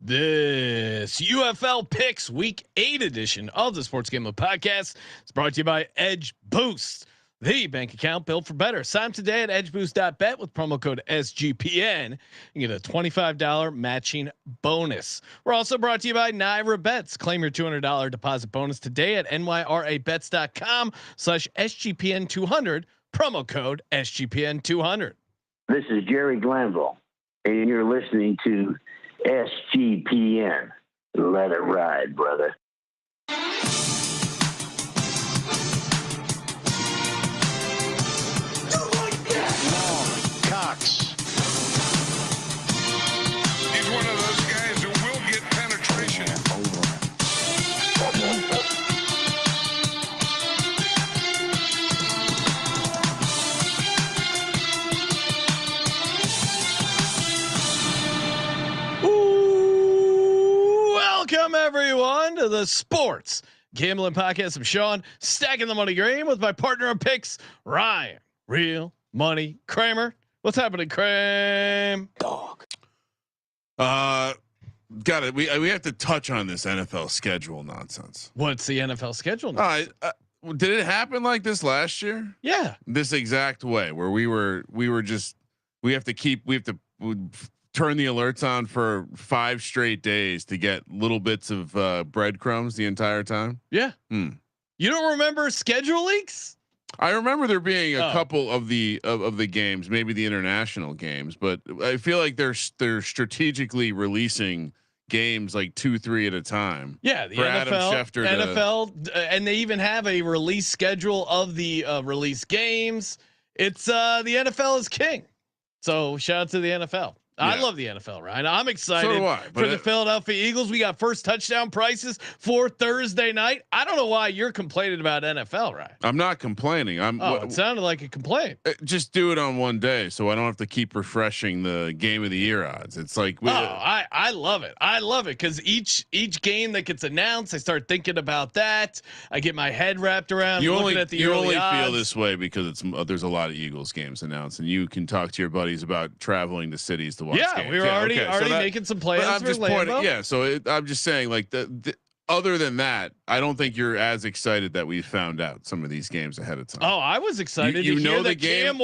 This UFL Picks Week 8 edition of the Sports Gambling Podcast is brought to you by Edge Boost, the bank account built for better. Sign up today at edgeboost.bet with promo code SGPN and get a $25 matching bonus. We're also brought to you by Naira Bets. Claim your $200 deposit bonus today at nyrabets.com/SGPN200, promo code SGPN200. This is Jerry Glanville, and you're listening to SGPN. Let it ride, brother. Cox. He's one of those guys who will get penetration. Welcome everyone to the Sports Gambling Podcast. I'm Sean, stacking the money green with my partner in picks, Ryan, Real Money Kramer. What's happening, Kramer? Dog. Got it. We have to touch on this NFL schedule nonsense. What's the NFL schedule? Did it happen like this last year? Yeah, this exact way where we have to turn the alerts on for 5 straight days to get little bits of breadcrumbs the entire time. Yeah. You don't remember schedule leaks? I remember there being a couple of the games, maybe the international games, but I feel like they're strategically releasing games like 2-3 at a time. Yeah, the NFL, and they even have a release schedule of the release games. It's the NFL is king. So shout out to the NFL. Yeah. I love the NFL, right? I'm excited for the Philadelphia Eagles. We got first touchdown prices for Thursday night. I don't know why you're complaining about NFL, right? I'm not complaining. It sounded like a complaint. Just do it on one day, so I don't have to keep refreshing the game of the year odds. It's like, I love it. I love it because each game that gets announced, I start thinking about that. I get my head wrapped around. You only feel this way because there's a lot of Eagles games announced, and you can talk to your buddies about traveling to cities to watch. Yeah, we were already making some plans. I'm just pointing. Yeah, so I'm just saying, like the other than that, I don't think you're as excited that we found out some of these games ahead of time. Oh, I was excited. You know the game.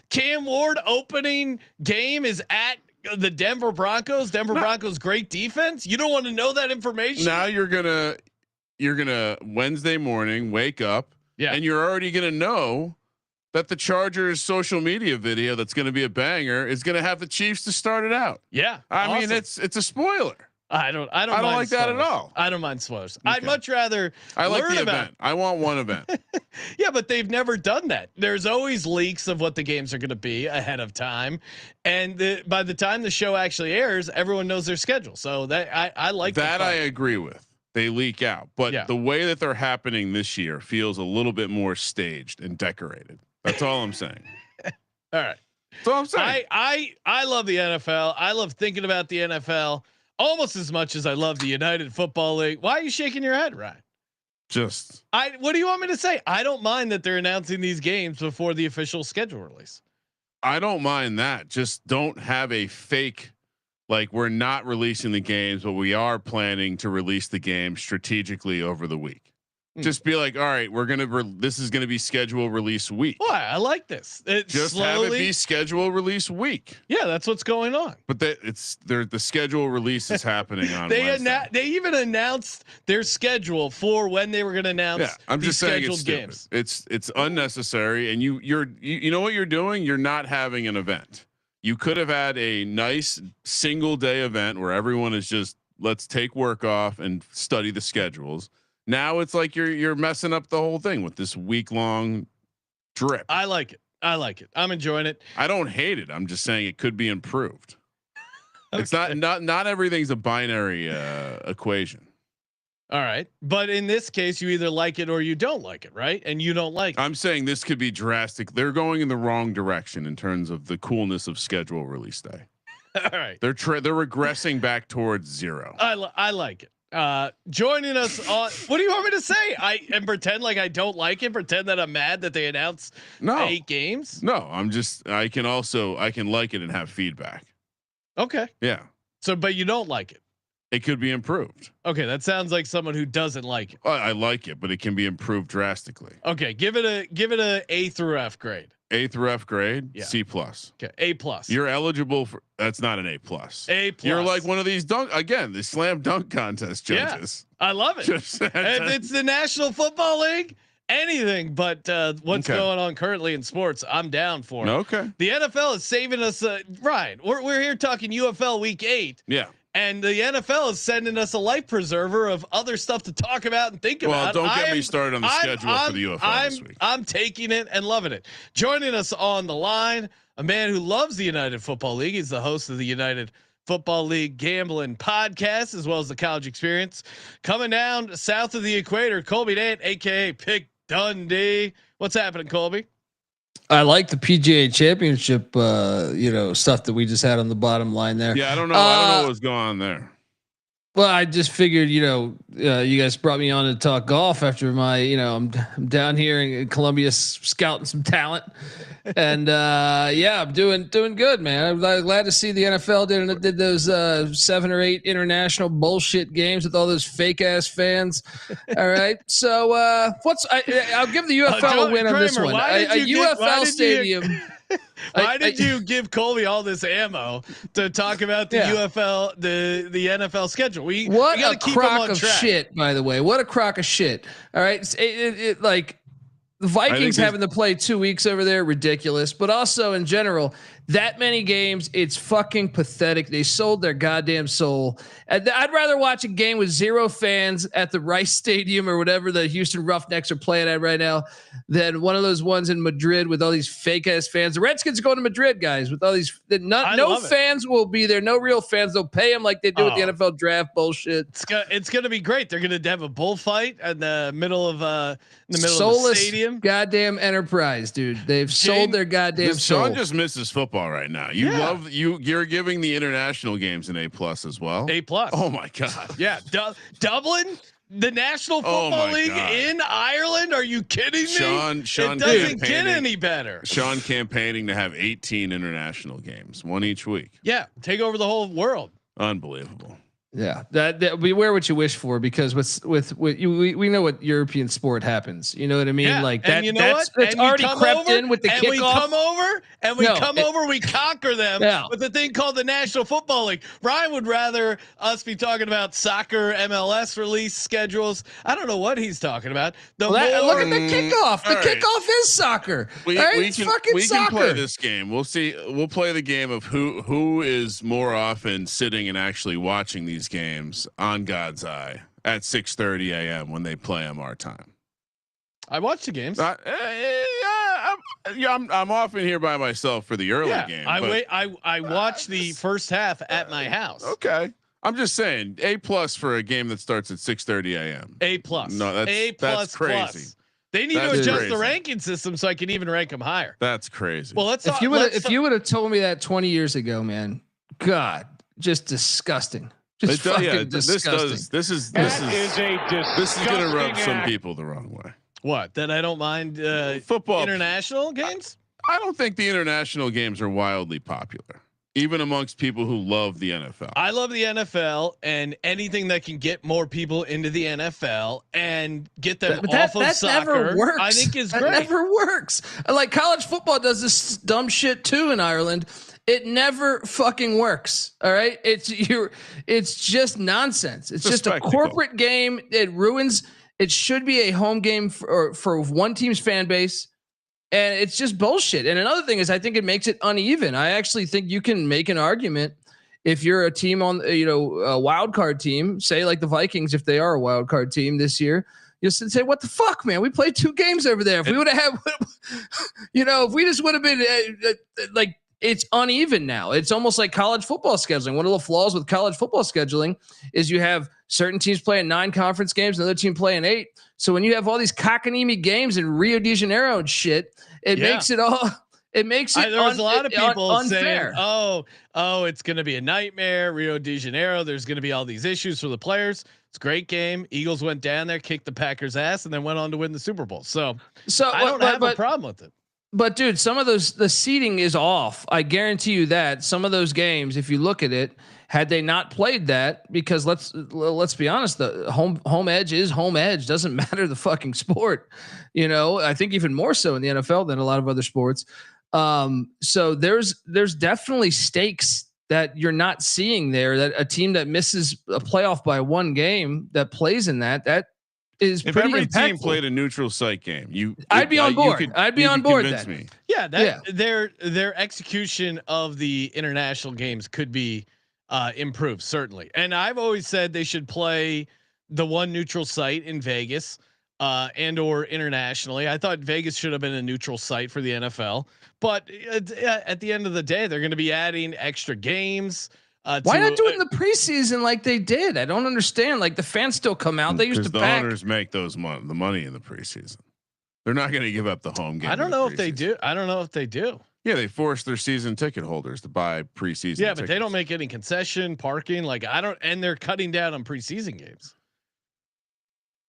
Cam Ward opening game is at the Denver Broncos. Broncos great defense. You don't want to know that information. Now you're gonna Wednesday morning wake up, and you're already gonna know that the Chargers social media video that's going to be a banger is going to have the Chiefs to start it out. Yeah, I mean it's a spoiler. I don't like that at all. I don't mind spoilers. Okay. I'd much rather. I like the event. I want one event. Yeah, but they've never done that. There's always leaks of what the games are going to be ahead of time, and by the time the show actually airs, everyone knows their schedule. So that I like that. I agree with. They leak out, but the way that they're happening this year feels a little bit more staged and decorated. That's all I'm saying. All right. That's all I'm saying. I love the NFL. I love thinking about the NFL almost as much as I love the United Football League. Why are you shaking your head, Ryan? What do you want me to say? I don't mind that they're announcing these games before the official schedule release. I don't mind that. Just don't have a fake, like we're not releasing the games, but we are planning to release the game strategically over the week. Just be like, all right, we're this is gonna be schedule release week. Why? I like this. Just have it be schedule release week. Yeah, that's what's going on. But the schedule release is happening on. They even announced their schedule for when they were going to announce. Yeah, I'm just saying it's games. It's unnecessary, and you know what you're doing. You're not having an event. You could have had a nice single day event where everyone is just let's take work off and study the schedules. Now it's like you're messing up the whole thing with this week-long drip. I like it. I'm enjoying it. I don't hate it. I'm just saying it could be improved. Okay. It's not everything's a binary equation. All right, but in this case, you either like it or you don't like it, right? And you don't like it. I'm saying this could be drastic. They're going in the wrong direction in terms of the coolness of schedule release day. All right, they're regressing back towards zero. I like it. Joining us on, what do you want me to say? And pretend like I don't like it. Pretend that I'm mad that they announced 8 games. No, I can like it and have feedback. Okay. Yeah. So, but you don't like it. It could be improved. Okay, that sounds like someone who doesn't like it. I like it, but it can be improved drastically. Okay, give it a A through F grade. A through F grade, Yeah. C plus. Okay, A plus. You're eligible for. That's not an A plus. A plus. You're like one of these the slam dunk contest judges. Yeah, I love it. If it's the National Football League, anything but what's going on currently in sports, I'm down for it. Okay. The NFL is saving us. Ryan, we're here talking UFL Week 8. Yeah. And the NFL is sending us a life preserver of other stuff to talk about and think about. Well, don't get me started on the schedule for the UFL this week. I'm taking it and loving it. Joining us on the line, a man who loves the United Football League. He's the host of the United Football League Gambling Podcast, as well as the College Experience. Coming down south of the equator, Colby Dant, aka Pick Dundee. What's happening, Colby? I like the PGA Championship, stuff that we just had on the bottom line there. Yeah, I don't know what was going on there. Well, I just figured, you guys brought me on to talk golf after my, I'm down here in Colombia scouting some talent, and I'm doing good, man. I'm glad to see the NFL did those 7 or 8 international bullshit games with all those fake ass fans. All right, so I'll give the UFL a win on this one. A UFL stadium. Why did you give Colby all this ammo to talk about the UFL, the NFL schedule? We gotta keep him on track. Shit, by the way. What a crock of shit. All right. Like the Vikings having to play 2 weeks over there, ridiculous. But also in general, that many games, it's fucking pathetic. They sold their goddamn soul. I'd rather watch a game with 0 fans at the Rice Stadium or whatever the Houston Roughnecks are playing at right now than one of those ones in Madrid with all these fake ass fans. The Redskins are going to Madrid, guys, with all these. No fans will be there. No real fans. They'll pay them like they do with the NFL draft bullshit. It's going to be great. They're going to have a bullfight in the middle of of the stadium. Goddamn enterprise, dude. They've sold their goddamn soul. Sean just misses football right now. You're giving the international games an A plus as well. A plus. Oh my god. Yeah, Dublin, the National Football League in Ireland. Are you kidding me? Sean it doesn't get any better. Sean campaigning to have 18 international games, 1 each week. Yeah, take over the whole world. Unbelievable. Yeah, that beware what you wish for, because we know what European sport happens. You know what I mean? Yeah. Like that. That's already crept in with the kickoff. We conquer them with the thing called the National Football League. Ryan would rather us be talking about soccer MLS release schedules. I don't know what he's talking about. Look at the kickoff. The kickoff is soccer. We can play this game. We'll see. We'll play the game of who is more often sitting and actually watching these games on God's eye at 6:30 a.m. when they play them our time. I watch the games. I'm often here by myself for the early game. I watch the first half at my house. Okay. I'm just saying A plus for a game that starts at 6:30 a.m. A plus. No, that's crazy. Plus. They need to adjust the ranking system so I can even rank them higher. That's crazy. Well, if you would have told me that 20 years ago, man, God, just disgusting. Just fucking disgusting. This is going to rub some people the wrong way. What? That I don't mind football international games? I don't think the international games are wildly popular, even amongst people who love the NFL. I love the NFL, and anything that can get more people into the NFL and get them off of soccer, never works. I think is great. That never works. Like college football does this dumb shit too in Ireland. It never fucking works. All right. It's just nonsense. It's just a corporate game. It ruins. It should be a home game for one team's fan base. And it's just bullshit. And another thing is, I think it makes it uneven. I actually think you can make an argument if you're a team on, a wild card team, say like the Vikings, if they are a wild card team this year, you just say, what the fuck, man? We played 2 games over there. If we would have had, if we just would have been like, it's uneven now. It's almost like college football scheduling. One of the flaws with college football scheduling is you have certain teams playing 9 conference games, another team playing 8. So when you have all these cockanimi games in Rio de Janeiro and shit, it makes it all. It makes it. There was a lot of people unfair. saying, "Oh, it's going to be a nightmare, Rio de Janeiro. There's going to be all these issues for the players." It's a great game. Eagles went down there, kicked the Packers' ass, and then went on to win the Super Bowl. So I don't have a problem with it. But dude, some of the seating is off. I guarantee you that some of those games, if you look at it, Had they not played that, because let's be honest, the home edge is home edge. Doesn't matter the fucking sport, I think even more so in the NFL than a lot of other sports. So there's definitely stakes that you're not seeing there. That a team that misses a playoff by one game that plays in that is if pretty every impactful. team played a neutral site game, I'd be on board. I'd be on board. Convince me. Yeah, their execution of the international games could be improved, certainly. And I've always said they should play the one neutral site in Vegas and or internationally. I thought Vegas should have been a neutral site for the NFL, but at the end of the day, they're going to be adding extra games. Why not do it in the preseason like they did? I don't understand. Like the fans still come out. They used to the owners make the money in the preseason. They're not going to give up the home game. I don't know if they do. Yeah, they force their season ticket holders to buy preseason. Yeah, but they don't make any concession parking. And they're cutting down on preseason games.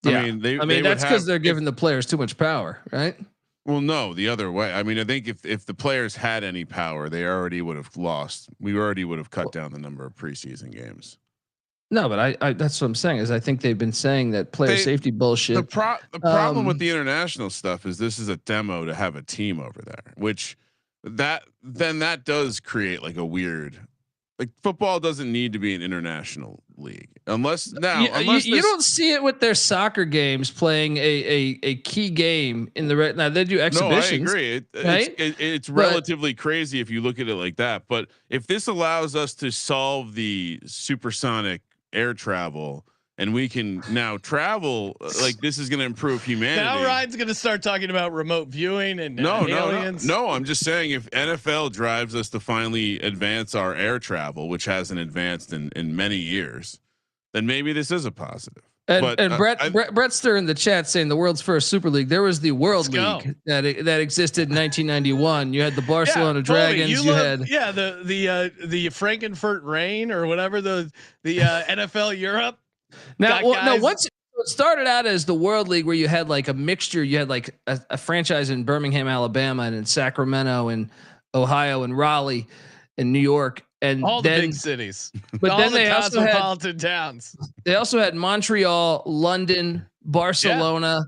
Yeah. I mean, that's because they're giving the players too much power, right? Well, no, the other way. I mean, I think if the players had any power, they already would have lost. We already would have cut down the number of preseason games. No, but I that's what I'm saying is I think they've been saying that player safety bullshit. The problem with the international stuff is this is a demo to have a team over there, which that does create like a weird. Like football doesn't need to be an international league unless you don't see it with their soccer games playing a key game in the now they do exhibitions. No, I agree. It's relatively crazy if you look at it like that. But if this allows us to solve the supersonic air travel and we can now travel, like this is going to improve humanity. Now Ryan's going to start talking about remote viewing and aliens. No, I'm just saying if NFL drives us to finally advance our air travel, which hasn't advanced in many years, then maybe this is a positive. And Brett's there in the chat saying the world's first Super League. There was the World League that existed in 1991. You had the Barcelona Dragons. The Frankenfurt Rain or whatever the NFL Europe. Now, once it started out as the World League, where you had like a mixture, you had like a franchise in Birmingham, Alabama, and in Sacramento, and Ohio, and Raleigh, and New York, and all the big cities. But all then the they also cosmopolitan towns. They also had Montreal, London, Barcelona,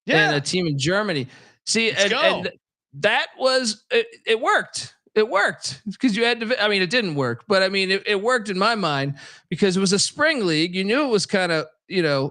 and a team in Germany. See, and that was it worked. It worked because you had to. I mean, it didn't work, but I mean, it worked in my mind because it was a spring league. You knew it was kind of,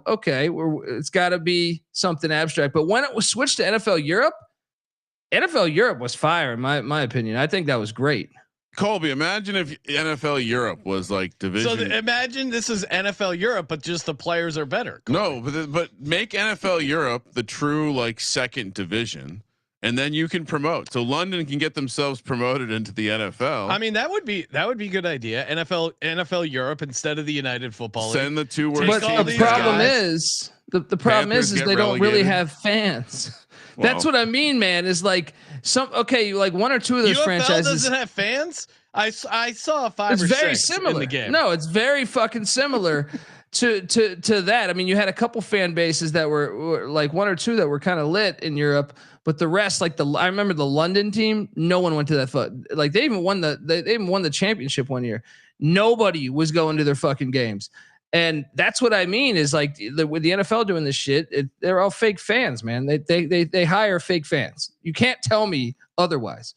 okay, it's got to be something abstract. But when it was switched to NFL Europe was fire in my opinion. I think that was great. Colby, imagine if NFL Europe was like division. So imagine this is NFL Europe, but just the players are better. Colby. No, but make NFL Europe the true like second division. And then you can promote. So London can get themselves promoted into the NFL. I mean, that would be a good idea. NFL Europe instead of the United Football League. Send the two worst. But the problem is the problem is they don't really have fans. Well, that's what I mean, man. Is like like one or two of those UFL franchises doesn't have fans. I saw 5 it's or 6 very similar in the game. No, it's very fucking similar to that. I mean, you had a couple fan bases that were like one or two that were kind of lit in Europe. But the rest, like I remember the London team, no one went to that. Like they even won the championship one year. Nobody was going to their fucking games, and that's what I mean. Is like with the NFL doing this shit, they're all fake fans, man. They hire fake fans. You can't tell me otherwise.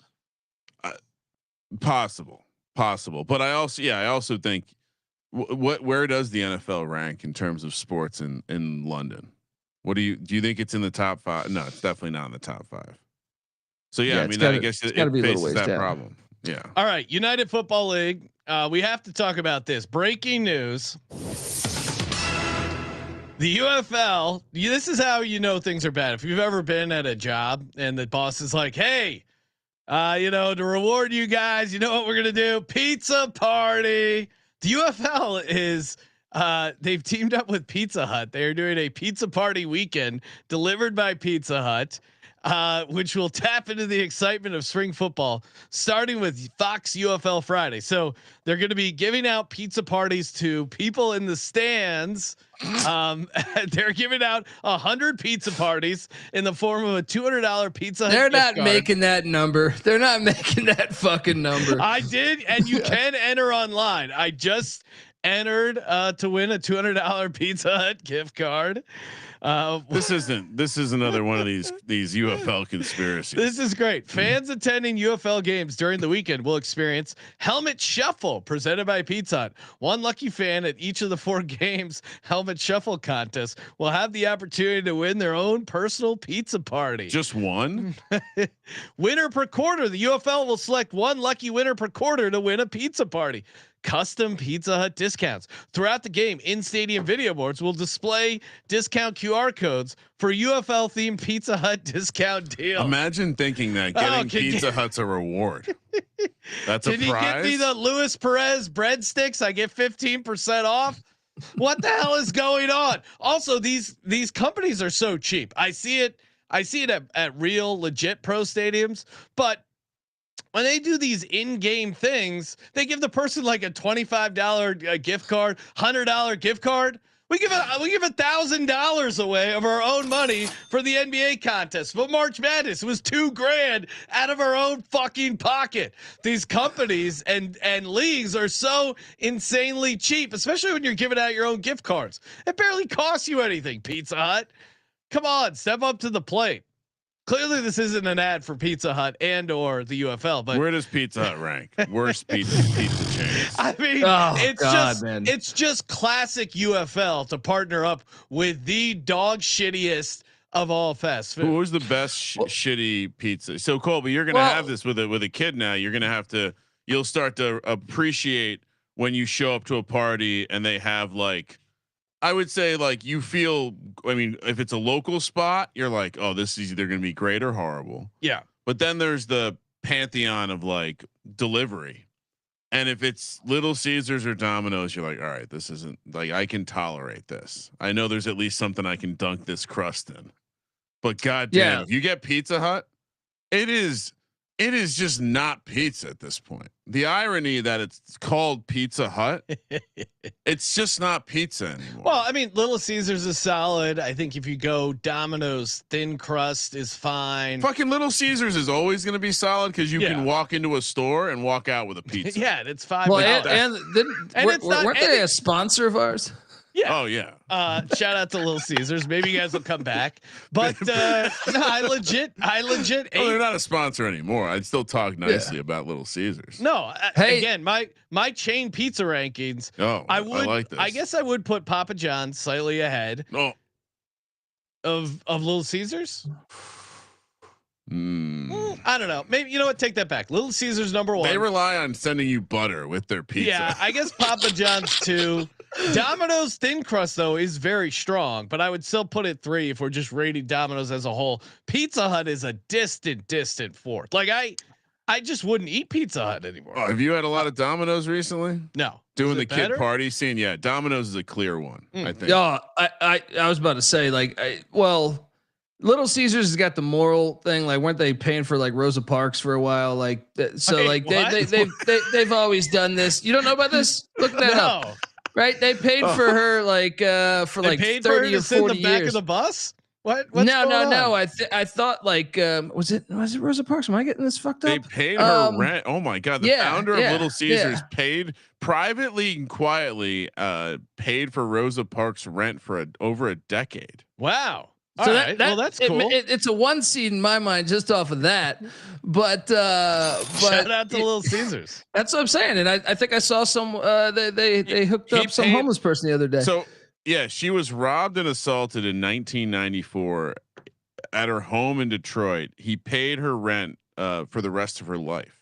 Possible, but I also think where does the NFL rank in terms of sports in London? What do you think it's in the top 5? No, it's definitely not in the top 5. So I mean, I guess it faces that problem. Yeah. All right. United Football League. We have to talk about this breaking news. The UFL. This is how you know things are bad. If you've ever been at a job and the boss is like, "Hey, to reward you guys, you know what we're going to do? Pizza party." The UFL is, they've teamed up with Pizza Hut. They're doing a pizza party weekend delivered by Pizza Hut. which will tap into the excitement of spring football, starting with Fox UFL Friday. So they're going to be giving out pizza parties to people in the stands. They're giving out 100 pizza parties in the form of a $200 pizza. They're not making that number. They're not making that fucking number. I did, and you can enter online. I just entered to win a $200 Pizza Hut gift card. This is another one of these UFL conspiracies. This is great. Fans attending UFL games during the weekend will experience Helmet Shuffle presented by Pizza Hut. One lucky fan at each of the 4 games Helmet Shuffle contest will have the opportunity to win their own personal pizza party. Just one winner per quarter. The UFL will select one lucky winner per quarter to win a pizza party. Custom Pizza Hut discounts throughout the game. In-stadium video boards will display discount QR codes for UFL themed Pizza Hut discount deal. Imagine thinking that getting Pizza Hut's a reward. That's a prize. Did you get me the Luis Perez breadsticks? I get 15% off. What the hell is going on? Also, these companies are so cheap. I see it at real legit pro stadiums, but when they do these in-game things, they give the person like a $25 gift card, $100 gift card. We give $1,000 away of our own money for the NBA contest. But March Madness was $2,000 out of our own fucking pocket. These companies and leagues are so insanely cheap, especially when you're giving out your own gift cards. It barely costs you anything. Pizza Hut, come on, step up to the plate. Clearly, this isn't an ad for Pizza Hut and or the UFL. But where does Pizza Hut rank? Worst pizza chains. I mean, it's just classic UFL to partner up with the dog shittiest of all fast food. Who's the best shitty pizza? So Colby, you're gonna have this with a kid now. You're gonna have to. You'll start to appreciate when you show up to a party and they have like. I would say like you feel, I mean, if it's a local spot, you're like, oh, this is either going to be great or horrible. Yeah. But then there's the pantheon of like delivery. And if it's Little Caesars or Domino's, you're like, all right, this isn't like, I can tolerate this. I know there's at least something I can dunk this crust in, but goddamn, if you get Pizza Hut, it is just not pizza at this point. The irony that it's called Pizza Hut, it's just not pizza anymore. Well, I mean, Little Caesars is solid. I think if you go Domino's, thin crust is fine. Fucking Little Caesars is always going to be solid because you can walk into a store and walk out with a pizza. Yeah, it's fine. Well, weren't they a sponsor of ours? Yeah. Oh yeah. Shout out to Little Caesars. Maybe you guys will come back. But no, I legit. Well, they're not a sponsor anymore. I'd still talk nicely about Little Caesars. No, again, my chain pizza rankings. Oh, I like this. I guess I would put Papa John's slightly ahead. Of Little Caesars. I don't know. Maybe you know what? Take that back. Little Caesars number 1. They rely on sending you butter with their pizza. Yeah, I guess Papa John's 2. Domino's thin crust though is very strong, but I would still put it 3 if we're just rating Domino's as a whole. Pizza Hut is a distant 4th. Like I just wouldn't eat Pizza Hut anymore. Oh, have you had a lot of Domino's recently? No. Doing the kid party scene, yeah. Domino's is a clear one, I think. Yeah, I was about to say like, Little Caesars has got the moral thing. Like, weren't they paying for like Rosa Parks for a while? Like, so like they've always done this. You don't know about this? Look that up. Right? They paid for her like for like 30 or 40 years. Back of the bus? What? No. I thought like was it Rosa Parks? Am I getting this fucked up? They paid her rent. Oh my god! The founder of Little Caesars paid privately and quietly paid for Rosa Parks' rent for over a decade. Wow. So that's cool. It's a 1 seed in my mind just off of that. But shout out to Little Caesars. That's what I'm saying. And I think I saw some they hooked up some homeless person the other day. So yeah, she was robbed and assaulted in 1994 at her home in Detroit. He paid her rent for the rest of her life.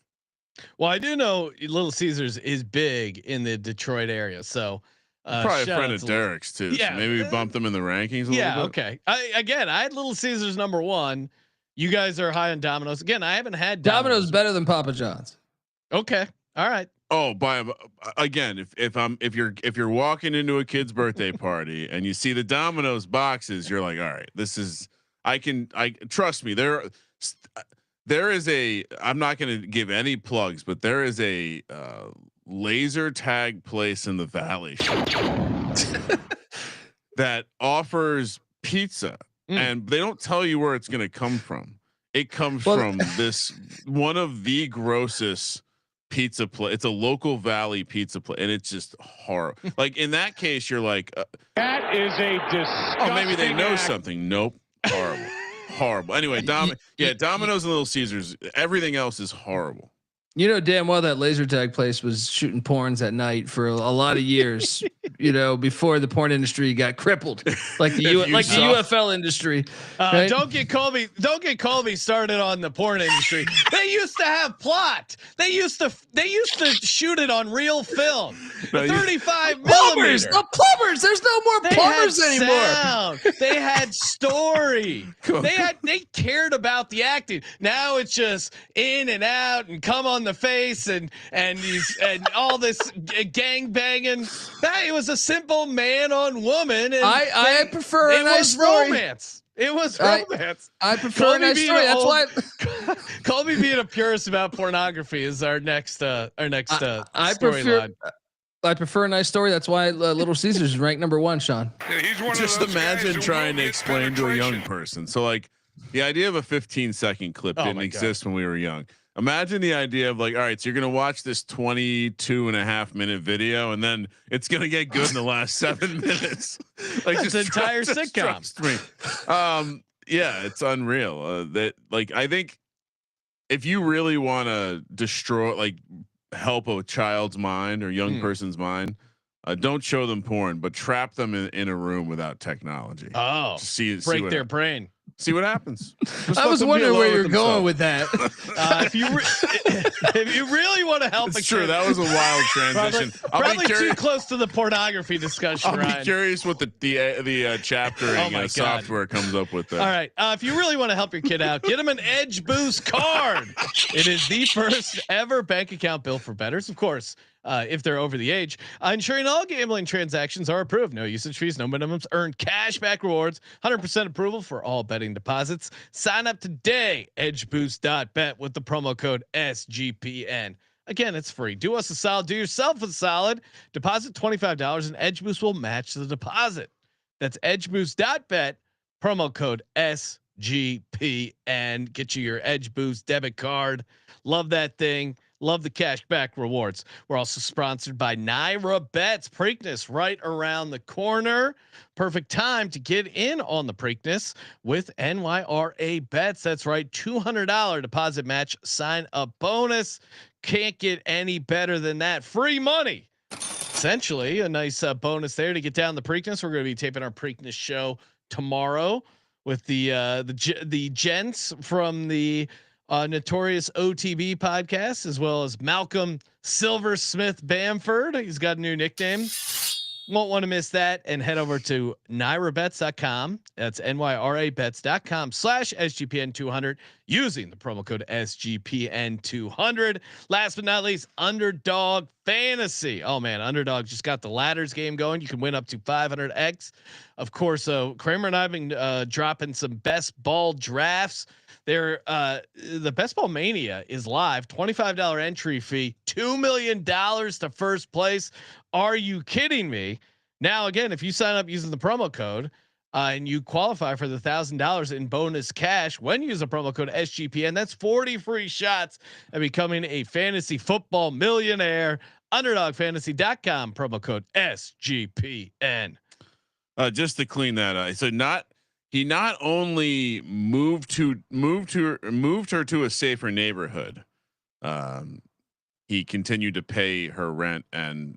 Well, I do know Little Caesars is big in the Detroit area, so probably a friend of Derek's too. Yeah, so maybe we bumped them in the rankings a little bit. Okay. I had Little Caesars number 1. You guys are high on Domino's. Again, I haven't had Domino's better than Papa John's. Okay. All right. Oh, again, if you're walking into a kid's birthday party and you see the Domino's boxes, you're like, all right, this is I trust me. There is a. I'm not going to give any plugs, but there is a laser tag place in the Valley that offers pizza, and they don't tell you where it's going to come from. It comes from this one of the grossest pizza place. It's a local Valley pizza place, and it's just horrible. Like in that case, you're like, that is a disgusting. Oh, maybe they know something. Nope, horrible, horrible. Anyway, Domino's and Little Caesars. Everything else is horrible. You know damn well that laser tag place was shooting porns at night for a lot of years. Before the porn industry got crippled, like the UFL industry. Right? Don't get Colby started on the porn industry. They used to have plot. They used to shoot it on real film. 35 plumbers. millimeter. The plumbers. There's no more plumbers anymore. Sound. They had story. They cared about the acting. Now it's just in and out and come on the face and all this gang banging. It was a simple man on woman. And I prefer a nice story. Romance. It was romance. I prefer a nice story. That's why Colby being a purist about pornography is our next storyline. I prefer a nice story. That's why Little Caesars is ranked number 1, Sean. Yeah, he's one Just of those imagine guys trying to who will explain get to a young penetration. person. So like the idea of a 15-second clip didn't exist when we were young. Imagine the idea of like, all right, so you're going to watch this 22.5 minute video and then it's going to get good in the last 7 minutes. Like this entire sitcom. Trust me. Yeah, it's unreal. That like, I think if you really want to help a child's mind or young person's mind, don't show them porn, but trap them in a room without technology. Oh, break their brain. See what happens. I was wondering where you're going with that. If you really want to help, it's true. That was a wild transition. Probably too close to the pornography discussion. I'll be curious what the chaptering software comes up with there. All right. If you really want to help your kid out, get him an Edge Boost card. It is the first ever bank account built for bettors, of course. If they're over the age, ensuring all gambling transactions are approved. No usage fees, no minimums. Earn cashback rewards. 100% approval for all betting deposits. Sign up today. Edgeboost.bet with the promo code SGPN. Again, it's free. Do us a solid. Do yourself a solid. Deposit $25 and Edge Boost will match the deposit. That's edgeboost.bet. Promo code SGPN. Get you your Edge Boost debit card. Love that thing. Love the cashback rewards. We're also sponsored by Naira Bets. Preakness right around the corner. Perfect time to get in on the Preakness with NYRA Bets. That's right. $200 deposit match sign up bonus. Can't get any better than that. Free money. Essentially a nice bonus there to get down the Preakness. We're going to be taping our Preakness show tomorrow with the gents from the Notorious OTB podcast, as well as Malcolm Silversmith Bamford. He's got a new nickname. Won't want to miss that. And head over to NYRABets.com. That's NYRABets.com/SGPN200 using the promo code SGPN200. Last but not least, Underdog Fantasy. Oh man, Underdog just got the ladders game going. You can win up to 500x. Of course, Kramer and I have been dropping some best ball drafts. The Best Ball Mania is live. $25 entry fee, $2 million to first place. Are you kidding me? Now, again, if you sign up using the promo code and you qualify for the $1,000 in bonus cash when you use the promo code SGPN, that's 40 free shots at becoming a fantasy football millionaire. UnderdogFantasy.com, promo code SGPN. Just to clean that up. So he not only moved her to a safer neighborhood. He continued to pay her rent, and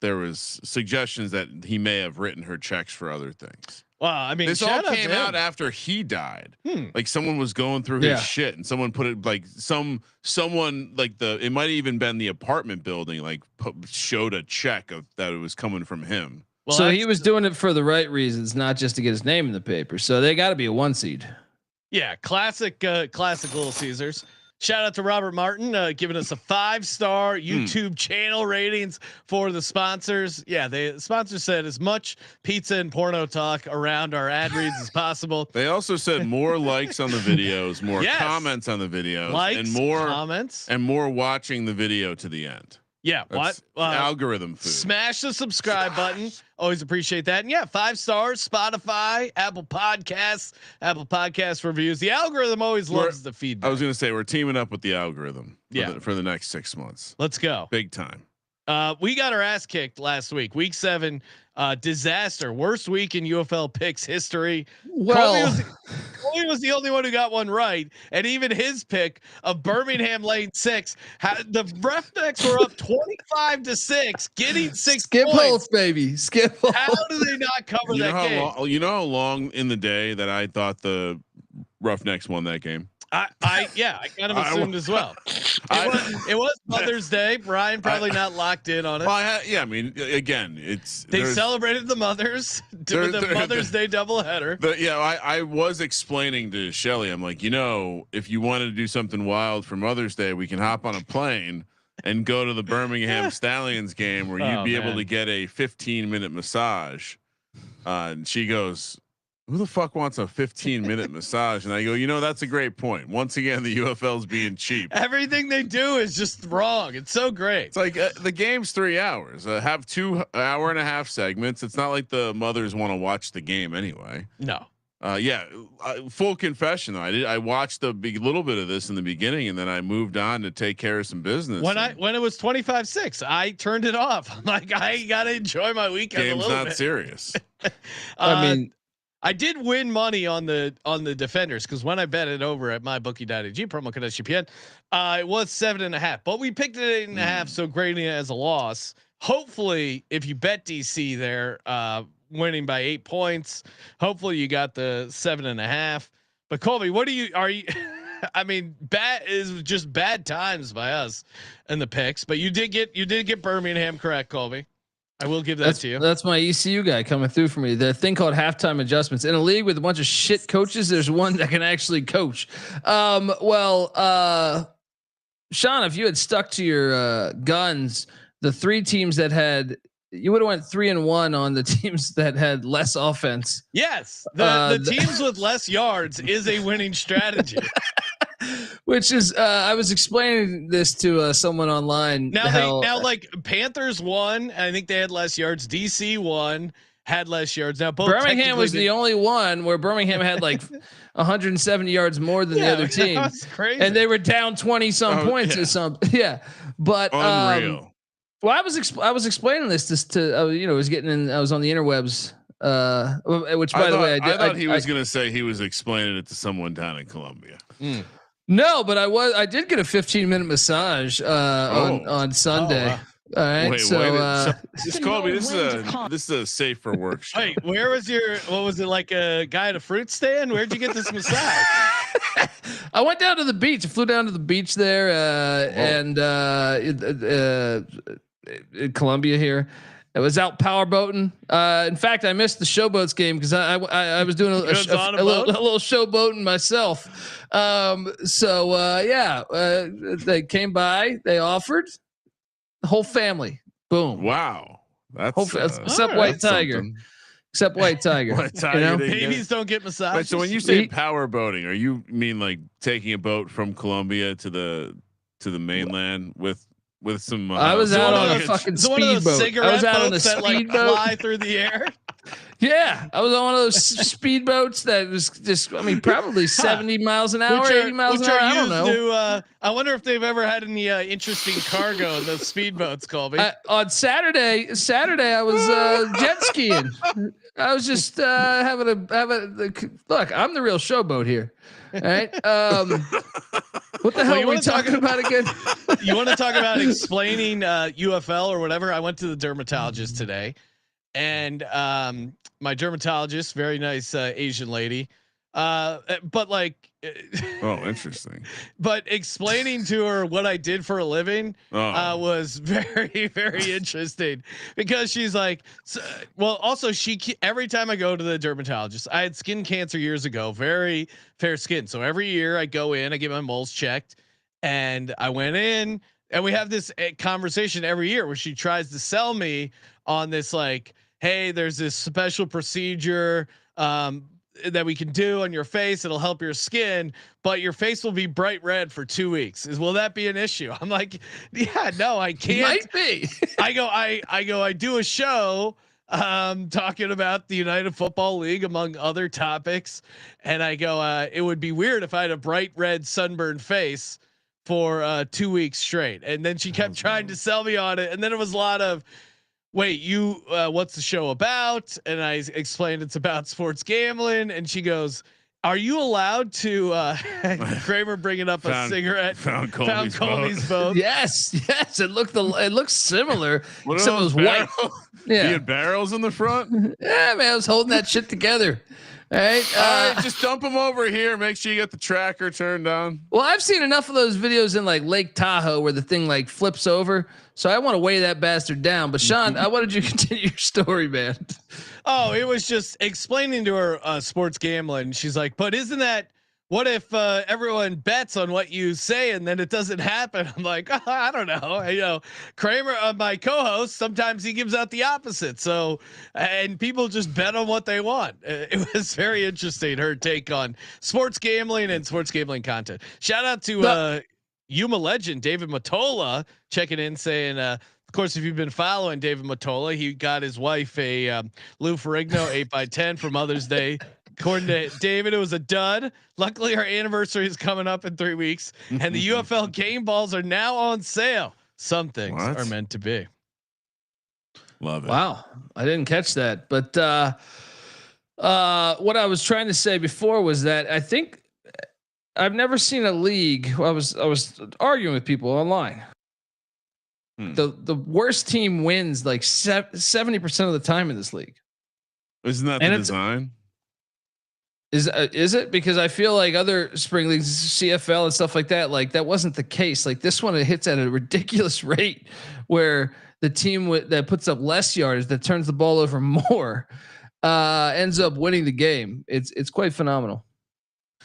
there was suggestions that he may have written her checks for other things. Well, I mean, this all came out after he died. Like someone was going through his shit, and someone put it like someone like it might have even been the apartment building, like showed a check that it was coming from him. Well, so he was doing it for the right reasons, not just to get his name in the paper. So they got to be a 1 seed. Yeah, classic Little Caesars. Shout out to Robert Martin, giving us a 5-star YouTube channel ratings for the sponsors. Yeah, the sponsor said as much pizza and porno talk around our ad reads as possible. They also said more likes on the videos, more comments on the videos, likes, and more comments, and more watching the video to the end. Yeah, that's algorithm food. Smash the subscribe button. Always appreciate that. And yeah, 5 stars. Spotify, Apple Podcast reviews. The algorithm always loves the feedback. I was going to say we're teaming up with the algorithm. For the next 6 months. Let's go. Big time. We got our ass kicked last week. Week 7, disaster. Worst week in UFL picks history. Well, Colby was the only one who got one right, and even his pick of Birmingham lane 6. The Roughnecks were up 25-6, getting 6 skip points. Holtz, baby. Skip Holtz. How do they not cover that game? You know how long in the day that I thought the Roughnecks won that game? I kind of assumed as well. It was Mother's Day. Brian probably not locked in on it. Well, I mean, again, they celebrated the mothers with the Mother's Day doubleheader. I was explaining to Shelly, I'm like, if you wanted to do something wild for Mother's Day, we can hop on a plane and go to the Birmingham Stallions game where you'd be able to get a 15-minute massage. And she goes, who the fuck wants a 15-minute massage? And I go, that's a great point. Once again, the UFL's being cheap. Everything they do is just wrong. It's so great. It's like the game's 3 hours. Have 2 hour-and-a-half segments. It's not like the mothers want to watch the game anyway. No. Full confession though. I watched a little bit of this in the beginning, and then I moved on to take care of some business. When it was 25-6, I turned it off. I'm like, I gotta enjoy my weekend. Game's a little not bit. Serious. I mean, I did win money on the defenders because when I bet it over at mybookie.ag promo code SGPN, it was 7.5, but we picked it 8.5, so grading it as a loss. Hopefully, if you bet DC there, winning by 8 points, hopefully you got the 7.5. But Colby, are you? I mean, is just bad times by us in the picks, but you did get Birmingham correct, Colby. I will give that to you. That's my ECU guy coming through for me. The thing called halftime adjustments in a league with a bunch of shit coaches. There's one that can actually coach. Sean, if you had stuck to your guns, the 3 teams that had, you would have went 3-1 on the teams that had less offense. Yes, the teams with less yards is a winning strategy. Which is, I was explaining this to someone online. Now, like Panthers won. I think they had less yards. DC won, had less yards. Now, both Birmingham was the only one where Birmingham had like 170 yards more than the other team. That's crazy. And they were down 20 some points or something. Yeah, but unreal. Well, I was explaining this to I was on the interwebs. Which by the way, I thought he was going to say he was explaining it to someone down in Colombia. No, but I did get a 15-minute massage on Sunday. Oh, wow. All right, this Colby, this is a safe for work show. Wait, where was what was it, like a guy at a fruit stand? Where'd you get this massage? I went down to the beach. I flew down to the beach there, and in Colombia here. I was out power boating. In fact, I missed the Showboats game because I was doing a little showboating myself. They came by. They offered the whole family. Boom. Wow. That's except White Tiger. Something. Except White Tiger. White Tiger. Babies don't get massages. Wait, so when you say power boating, you mean like taking a boat from Colombia to the mainland with some? I was out on a fucking speedboat. I was out on a speedboat, fly through the air. Yeah, I was on one of those speedboats that was just, probably 70 miles an hour, 80 miles an hour. I don't know. I wonder if they've ever had any interesting cargo in those speedboats, Colby. On Saturday, I was jet skiing. I was just having look. I'm the real showboat here. All right. What the hell are we talking about again? You want to talk about explaining UFL or whatever? I went to the dermatologist today, and my dermatologist, very nice Asian lady, but like, interesting. But explaining to her what I did for a living was very, very interesting because she's like, also every time I go to the dermatologist, I had skin cancer years ago, very fair skin. So every year I go in, I get my moles checked, And I went in, and we have this conversation every year where she tries to sell me on this, like, hey, there's this special procedure that we can do on your face. It'll help your skin, but your face will be bright red for 2 weeks. Will that be an issue? I'm like, yeah, no, I can't. Might be. I do a show talking about the United Football League among other topics, and I go, it would be weird if I had a bright red sunburned face for 2 weeks straight. And then she kept trying to sell me on it, and then it was a lot of, wait, what's the show about? And I explained it's about sports gambling, and she goes, are you allowed to Kramer bringing up a cigarette? Found Colby's boat. Yes. It looks similar. What Except it was white. Yeah. He had barrels in the front. Yeah, man, I was holding that shit together. All right. Just dump them over here. Make sure you get the tracker turned on. Well, I've seen enough of those videos in like Lake Tahoe where the thing like flips over. So I want to weigh that bastard down. But Sean, I wanted you to continue your story, man. Oh, it was just explaining to her sports gambling. She's like, but isn't that, what if everyone bets on what you say and then it doesn't happen? I'm like, oh, I don't know. Kramer, my co-host, sometimes he gives out the opposite. So, and people just bet on what they want. It was very interesting, her take on sports gambling and sports gambling content. Shout out to Yuma legend David Matola checking in, saying, of course, if you've been following David Matola, he got his wife a Lou Ferrigno 8x10 for Mother's Day. According to David, it was a dud. Luckily, our anniversary is coming up in 3 weeks, and the UFL game balls are now on sale. Some things are meant to be. Love it. Wow, I didn't catch that. But what I was trying to say before was that I think I've never seen a league. I was arguing with people online. The worst team wins like 70% of the time in this league. Isn't that the design? Is it? Because I feel like other spring leagues, CFL and stuff like that wasn't the case. Like this one, it hits at a ridiculous rate where the team that puts up less yards, that turns the ball over more, ends up winning the game. It's quite phenomenal.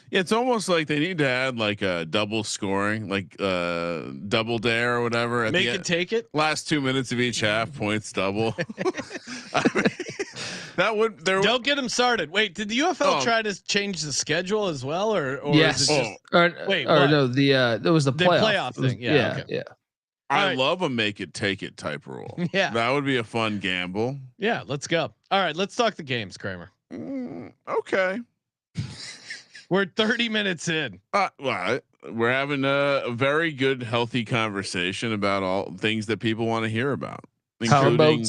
Yeah, it's almost like they need to add like a double scoring, like double dare or whatever. Make it take it. Last 2 minutes of each half, points double. I mean, that would don't get them started. Wait, did the UFL try to change the schedule as well, or yes? Is it just, wait, no, there was the playoff thing. Yeah. I love a make it take it type rule. Yeah, that would be a fun gamble. Yeah, let's go. All right, let's talk the games, Kramer. Okay. We're 30 minutes in. Well, we're having a very good, healthy conversation about all things that people want to hear about, including.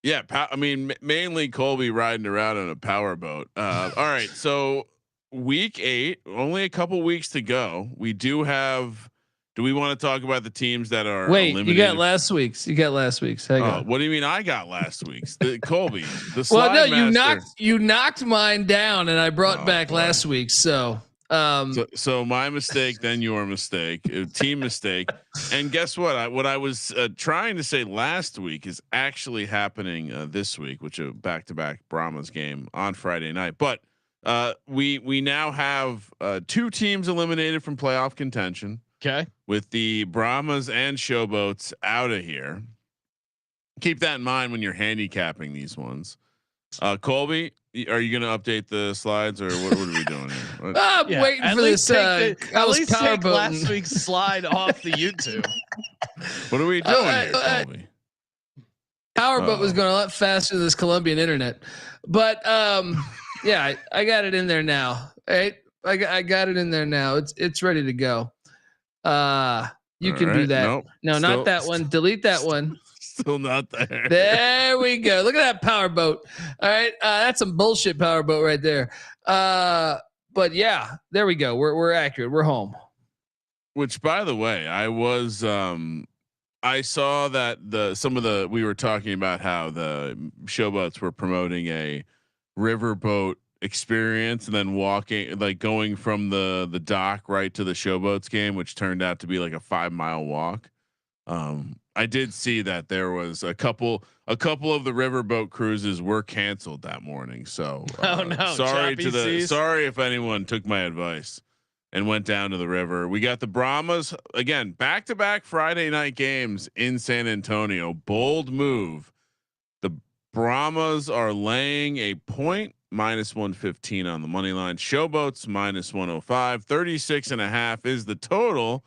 Yeah, I mean, mainly Colby riding around on a power boat. All right, so week 8, only a couple weeks to go. We do have. Do we want to talk about the teams that are? Wait, eliminated? You got last week's. Hang on. What do you mean? I got last week's. Colby. The well, no, master. you knocked mine down, and I brought back last week's. So my mistake, then your mistake, team mistake. And guess what? What I was trying to say last week is actually happening this week, which a back-to-back Brahmas game on Friday night. But we now have 2 teams eliminated from playoff contention. Okay. With the Brahmas and Showboats out of here. Keep that in mind when you're handicapping these ones. Colby, are you going to update the slides, or what are we doing here? I'm waiting for this. At least take last week's slide off the YouTube. What are we doing here, Colby? Powerboat was going a lot faster than this Colombian internet, but yeah, I got it in there now. Right, I got it in there now. It's ready to go. You can do that. Nope. No, not that one. Delete that one. Still not there. There we go. Look at that powerboat. All right. That's some bullshit powerboat right there. But yeah, there we go. We're accurate. We're home. Which, by the way, I was, I saw that we were talking about how the Showboats were promoting a riverboat experience and then going from the dock right to the Showboats game, which turned out to be like a 5-mile walk. I did see that there was a couple of the riverboat cruises were canceled that morning. So oh no, sorry if anyone took my advice. and went down to the river. We got the Brahmas again, back-to-back Friday night games in San Antonio. Bold move. The Brahmas are laying a point, -115 on the money line. Showboats -105. 36.5 is the total.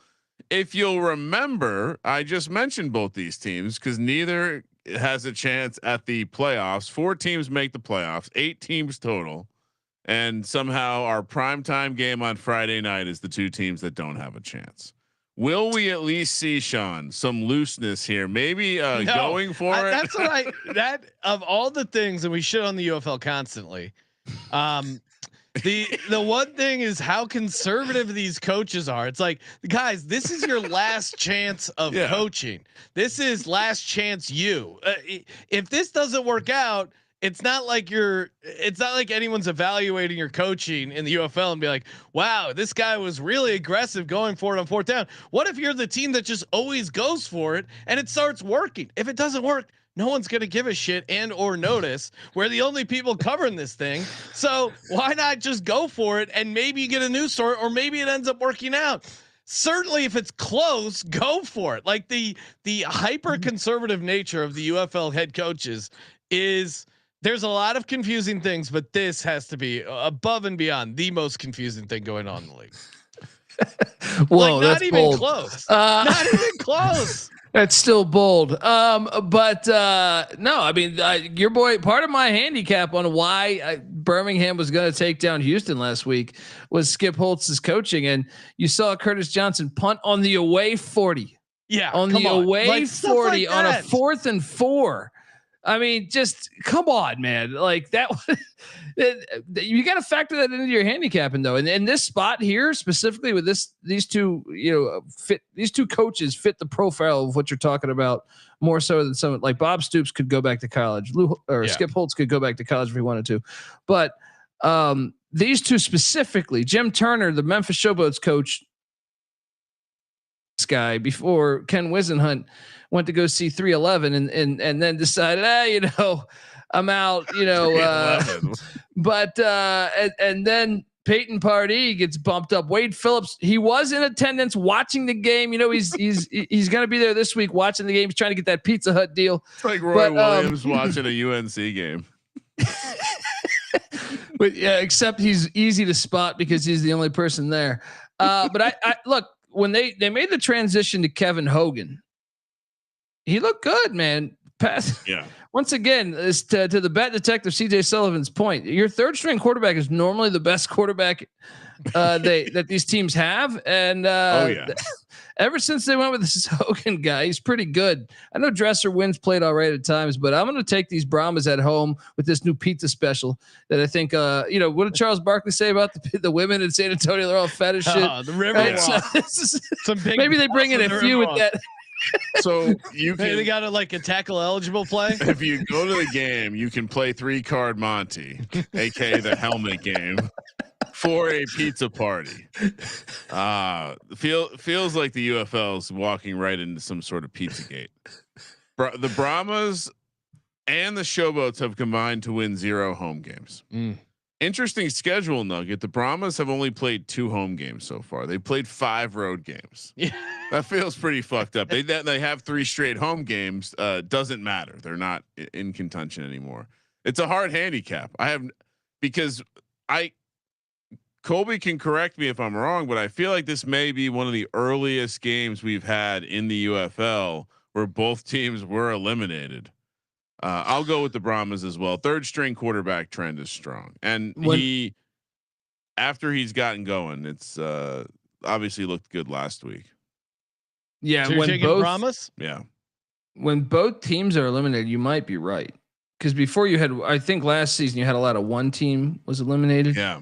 If you'll remember, I just mentioned both these teams because neither has a chance at the playoffs. 4 teams make the playoffs, 8 teams total. And somehow our primetime game on Friday night is the 2 teams that don't have a chance. Will we at least see, Sean, some looseness here? Maybe going for it. That's what that of all the things, and we shit on the UFL constantly. The one thing is how conservative these coaches are. It's like, guys, this is your last chance of coaching. This is last chance. If this doesn't work out, it's not like anyone's evaluating your coaching in the UFL and be like, wow, this guy was really aggressive going for it on 4th down. What if you're the team that just always goes for it and it starts working? If it doesn't work, no one's going to give a shit and or notice. We're the only people covering this thing. So why not just go for it and maybe you get a news story or maybe it ends up working out. Certainly if it's close, go for it. Like the hyper conservative nature of the UFL head coaches is there's a lot of confusing things, but this has to be above and beyond the most confusing thing going on in the league. Whoa, like, that's not even bold. close. Not even close. That's still bold. But no, I mean, your boy, part of my handicap on why Birmingham was going to take down Houston last week was Skip Holtz's coaching. And you saw Curtis Johnson punt on the away 40. Yeah. On the away like 40 on a 4th and 4. I mean, just come on, man. Like that, you got to factor that into your handicapping though. And in this spot here, specifically with these two, these 2 coaches fit the profile of what you're talking about more so than some like Bob Stoops could go back to college Skip Holtz could go back to college if he wanted to. But these 2 specifically, Jim Turner, the Memphis Showboats coach, this guy before Ken Wisenhunt went to go see 311 and then decided, I'm out, but and then Peyton Pardee gets bumped up. Wade Phillips, he was in attendance watching the game. He's going to be there this week watching the game. He's trying to get that Pizza Hut deal. It's like Roy Williams watching a UNC game. But yeah, except he's easy to spot because he's the only person there. But I look, when they made the transition to Kevin Hogan, he looked good, man. Once again, is to the bet detective CJ Sullivan's point. Your 3rd string quarterback is normally the best quarterback that these teams have, and ever since they went with this Hogan guy, he's pretty good. I know Dresser Wins played all right at times, but I'm going to take these Brahmas at home with this new pizza special that I think, what did Charles Barkley say about the women in San Antonio? They're all fat as shit. The river walk. So maybe they bring in a few with that. So they got a tackle eligible play. If you go to the game, you can play 3-card Monty, aka the helmet game, for a pizza party. Feels like the UFL is walking right into some sort of Pizzagate. The Brahmas and the Showboats have combined to win 0 home games. Interesting schedule nugget. The Brahmas have only played 2 home games so far. They played 5 road games. Yeah. That feels pretty fucked up. They have 3 straight home games. Doesn't matter. They're not in contention anymore. It's a hard handicap. Colby can correct me if I'm wrong, but I feel like this may be one of the earliest games we've had in the UFL where both teams were eliminated. I'll go with the Brahmas as well. 3rd string quarterback trend is strong. And after he's gotten going, it's obviously looked good last week. Yeah. So when both Brahmas? Yeah. When both teams are eliminated, you might be right. Cause before I think last season you had a lot of one team was eliminated. Yeah.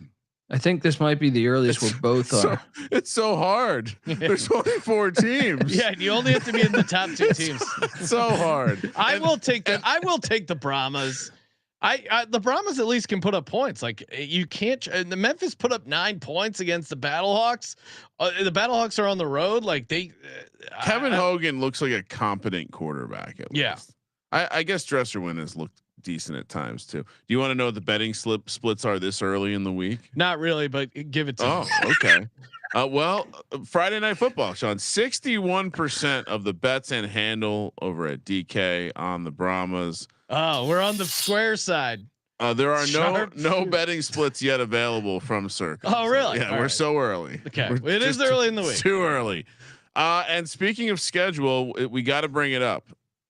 I think this might be the earliest where both are. It's so hard. There's only 4 teams. Yeah, you only have to be in the top 2 teams. It's so hard. I will take the Brahmas. The Brahmas at least can put up points. Like you can't. The Memphis put up 9 points against the Battlehawks. The Battlehawks are on the road. Like Kevin Hogan looks like a competent quarterback. At least. I guess Dresser Win has looked decent at times too. Do you want to know what the betting splits are this early in the week? Not really, but give it to me. Okay. Well, Friday Night Football, Sean. 61% of the bets and handle over at DK on the Brahmas. Oh, we're on the square side. There are no betting splits yet available from Circle. Oh, really? Yeah, we're so early. Okay, it is early in the week. Too early. And speaking of schedule, we got to bring it up.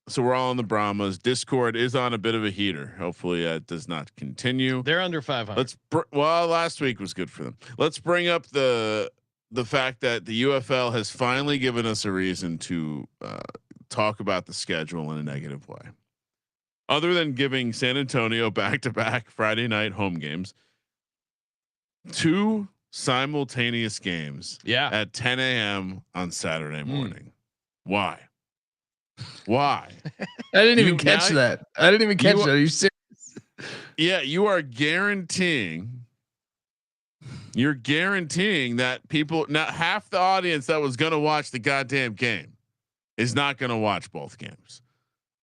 So we're all on the Brahmas. Discord is on a bit of a heater. Hopefully it does not continue. They're under 500. Well, last week was good for them. Let's bring up the fact that the UFL has finally given us a reason to talk about the schedule in a negative way. Other than giving San Antonio back-to-back Friday night home games, 2 simultaneous games at 10 a.m. on Saturday morning. Why? I didn't even catch that. I didn't even catch that. Are you serious? Yeah, you are guaranteeing. You're guaranteeing that people, not half the audience that was going to watch the goddamn game is not going to watch both games.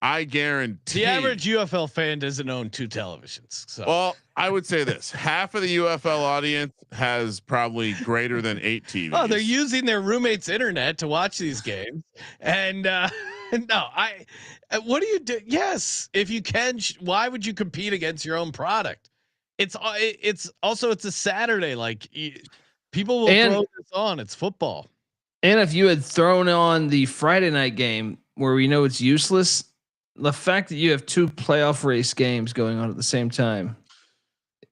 I guarantee. The average UFL fan doesn't own 2 televisions. So. Well, I would say this: half of the UFL audience has probably great than 8 TVs. Oh, they're using their roommate's internet to watch these games. And what do you do? Yes, if you can, why would you compete against your own product? It's a Saturday. Like people will throw this on. It's football. And if you had thrown on the Friday night game where we know it's useless, the fact that you have 2 playoff race games going on at the same time.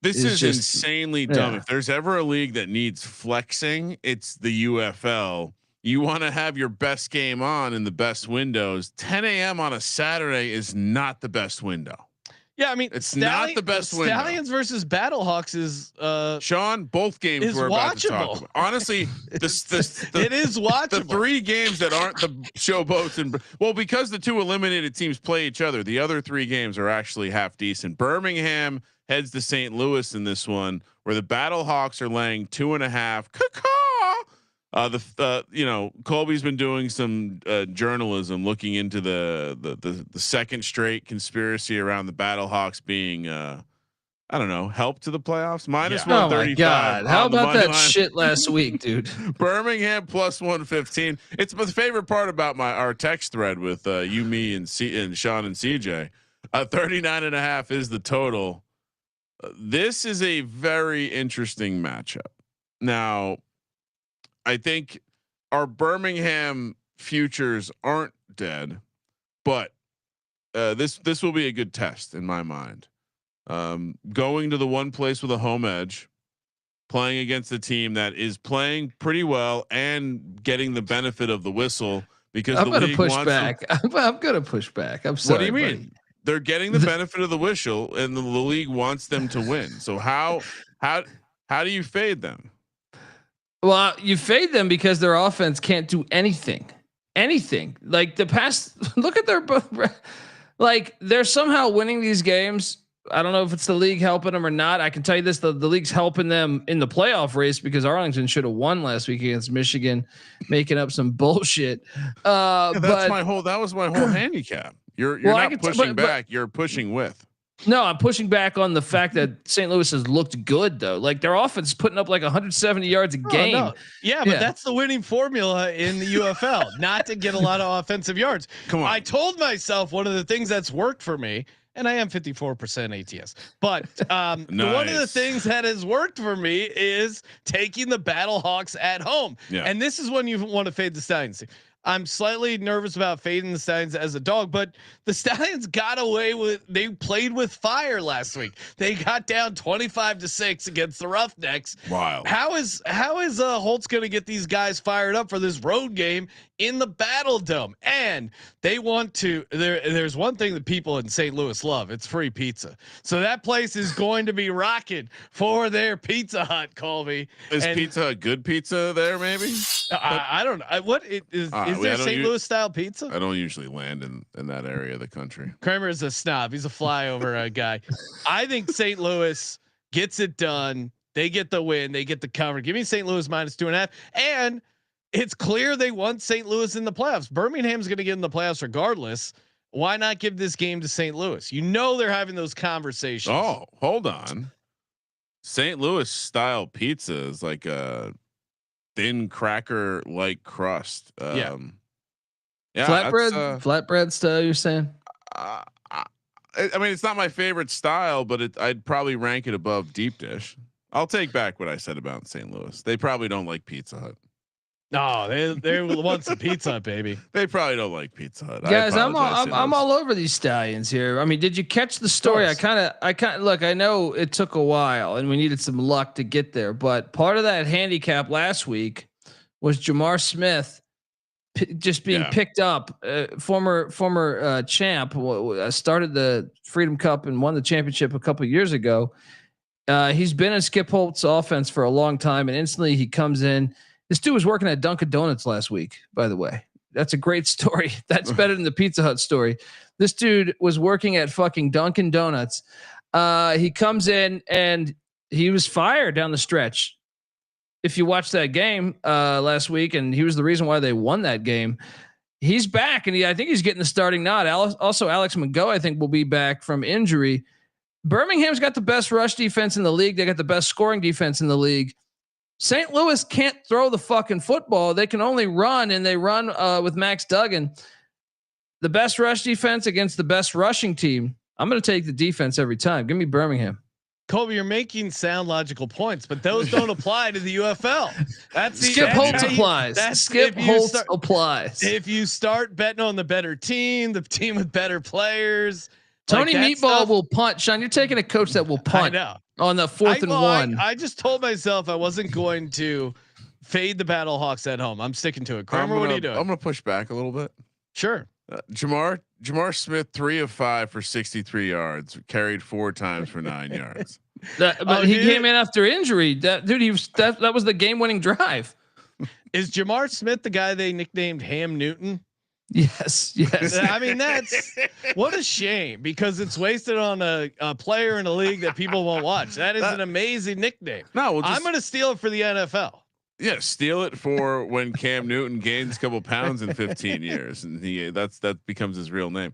This is just insanely dumb. If there's ever a league that needs flexing, it's the UFL. You want to have your best game on in the best windows. 10 a.m. on a Saturday is not the best window. Yeah, I mean, it's not the best window. Stallions versus Battlehawks is Sean. Both games we're about to talk about. Honestly, it is watchable. The 3 games that aren't the Showboats and because the 2 eliminated teams play each other, the other 3 games are actually half decent. Birmingham heads to St. Louis in this one, where the Battlehawks are laying 2.5. Colby's been doing some journalism looking into the second straight conspiracy around the Battlehawks being help to the playoffs. Minus 135. Oh my God. How about that shit last week, dude? Birmingham plus 115. It's my favorite part about our text thread with you, me, and Sean and CJ. 39.5 is the total. This is a very interesting matchup. Now, I think our Birmingham futures aren't dead, but this will be a good test in my mind. Going to the one place with a home edge, playing against a team that is playing pretty well and getting the benefit of the whistle because I'm going to push back. I'm going to push back. I'm sorry. What do you mean? Buddy. They're getting the benefit of the whistle, and the league wants them to win. So how do you fade them? Well, you fade them because their offense can't do anything. Like the past, look at they're somehow winning these games. I don't know if it's the league helping them or not. I can tell you this, the league's helping them in the playoff race because Arlington should have won last week against Michigan, making up some bullshit. That was my whole handicap. You're not pushing back. You're pushing with. No, I'm pushing back on the fact that St. Louis has looked good though. Like their offense is putting up like 170 yards a game. No. Yeah, but that's the winning formula in the UFL, not to get a lot of offensive yards. Come on. I told myself one of the things that's worked for me, and I am 54% ATS, but nice. One of the things that has worked for me is taking the Battlehawks at home. Yeah. And this is when you want to fade the Stallions. I'm slightly nervous about fading the Stallions as a dog, but the Stallions got away with, they played with fire last week. They got down 25-6 against the Roughnecks. Wow. How is Holtz going to get these guys fired up for this road game in the Battle Dome? And they want to, there's one thing that people in St. Louis love. It's free pizza. So that place is going to be rocking for their Pizza Hut, Colby. Is Pizza Hut good pizza there? Maybe. I don't know. What is there St. Louis style pizza? I don't usually land in that area of the country. Kramer is a snob. He's a flyover guy. I think St. Louis gets it done. They get the win. They get the cover. Give me St. Louis minus 2.5. And it's clear they want St. Louis in the playoffs. Birmingham's going to get in the playoffs regardless. Why not give this game to St. Louis? You know they're having those conversations. Oh, hold on. St. Louis style pizza is like a thin cracker like crust. Yeah, flatbread style. You're saying? I mean, it's not my favorite style, but I'd probably rank it above deep dish. I'll take back what I said about St. Louis. They probably don't like Pizza Hut. No, they want some Pizza Hut, baby. They probably don't like Pizza Hut. Guys, I'm all over these Stallions here. I mean, did you catch the story? I kind of look. I know it took a while, and we needed some luck to get there. But part of that handicap last week was Jamar Smith just being picked up. Former champ started the Freedom Cup and won the championship a couple years ago. He's been in Skip Holt's offense for a long time, and instantly he comes in. This dude was working at Dunkin' Donuts last week, by the way. That's a great story. That's better than the Pizza Hut story. This dude was working at fucking Dunkin' Donuts. He comes in and he was fired down the stretch. If you watched that game last week, and he was the reason why they won that game. He's back, and I think he's getting the starting nod. Also, Alex Mago, I think, will be back from injury. Birmingham's got the best rush defense in the league. They got the best scoring defense in the league. St. Louis can't throw the fucking football. They can only run, and they run with Max Duggan. The best rush defense against the best rushing team. I'm going to take the defense every time. Give me Birmingham. Colby, you're making sound logical points, but those don't apply to the UFL. That's the Skip Holtz applies. Skip Holtz applies. If you start betting on the better team, the team with better players, Tony Meatball will punt. Sean, you're taking a coach that will punt. I know. On the 4th and 1. I just told myself I wasn't going to fade the Battlehawks at home. I'm sticking to it. Kramer, what are you doing? I'm going to push back a little bit. Sure. Jamar Smith, 3 of 5 for 63 yards, carried 4 times for 9 yards. He came in after injury. That was the game-winning drive. Is Jamar Smith the guy they nicknamed Ham Newton? Yes. I mean, that's what a shame, because it's wasted on a player in a league that people won't watch. That is an amazing nickname. No, I'm going to steal it for the NFL. Yeah, steal it for when Cam Newton gains a couple pounds in 15 years, and that becomes his real name.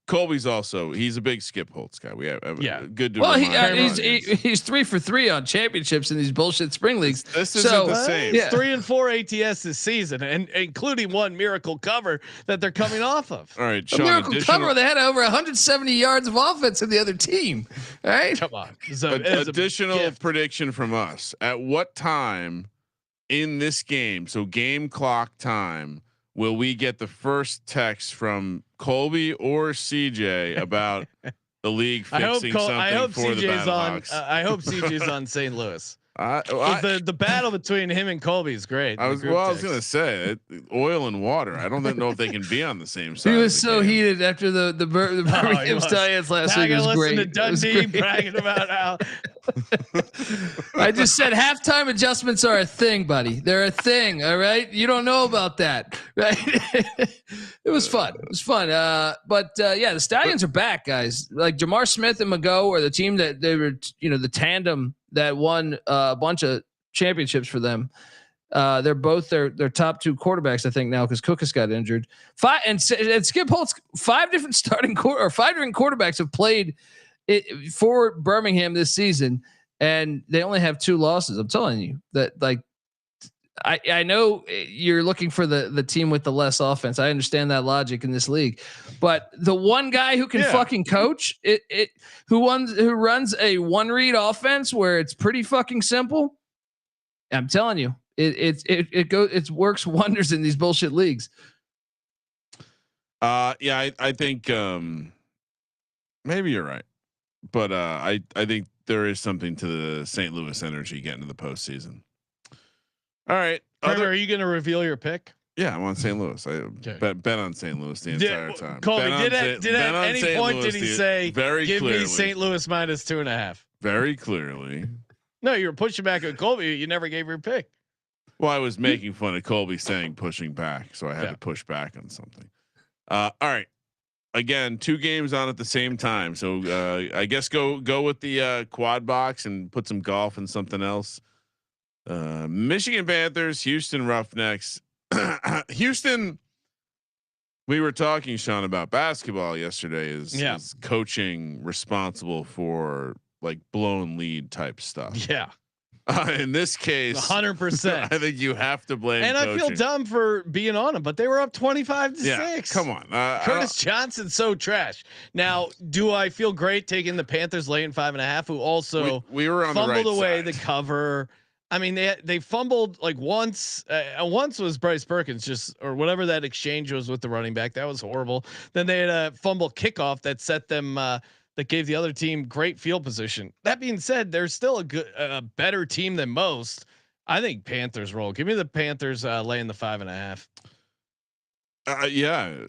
Colby's he's a big Skip Holtz guy. We have good. To well, he's 3 for 3 on championships in these bullshit spring leagues. This isn't the same. He's 3 and 4 ATS this season, and including one miracle cover that they're coming off of. All right, Sean, a miracle cover. They had over 170 yards of offense in the other team. All right, come on. Additional prediction from us: at what time in this game? So game clock time. Will we get the first text from Colby or CJ about the league fixing something for the Battlehawks? I hope CJ's on St. Louis. The battle between him and Colby is great. I was going to say oil and water. I don't know if they can be on the same side. He was so heated after the Birmingham Stallions last week. It was great. To Dundee bragging about how. I just said halftime adjustments are a thing, buddy. They're a thing. All right, you don't know about that, right? It was fun. But the Stallions are back, guys. Like Jamar Smith and Mago are the team that they were, the tandem that won a bunch of championships for them. They're both their top 2 quarterbacks, I think, now, because Cook has got injured. 5 and Skip Holtz, 5 different 5 different quarterbacks have played it for Birmingham this season, and they only have 2 losses. I'm telling you that, like, I know you're looking for the team with the less offense. I understand that logic in this league, but the one guy who can fucking coach who runs a 1-read offense where it's pretty fucking simple. I'm telling you, it works wonders in these bullshit leagues. I think maybe you're right, but I think there is something to the St. Louis energy getting to the postseason. All right. Are you going to reveal your pick? Yeah, I'm on St. Louis. I bet on St. Louis the entire time. Colby, did at any point did he say, give me St. Louis minus 2.5? Very clearly. No, you were pushing back at Colby. You never gave your pick. Well, I was making fun of Colby saying pushing back, so I had to push back on something. All right. Again, 2 games on at the same time. So I guess go with the quad box and put some golf and something else. Michigan Panthers, Houston Roughnecks. Houston We were talking, Sean, about basketball yesterday. Is coaching responsible for like blown lead type stuff? Yeah. In this case, 100%. I think you have to blame. And coaching. I feel dumb for being on them, but they were up 25-6. Come on, Curtis Johnson's so trash. Now, do I feel great taking the Panthers laying 5.5? Who also we were on fumbled the right away side. the cover. I mean, they fumbled like once. Once was Bryce Perkins or whatever that exchange was with the running back. That was horrible. Then they had a fumble kickoff that set them. That gave the other team great field position. That being said, they're still a better team than most. I think Panthers roll. Give me the Panthers laying the 5.5. Yeah,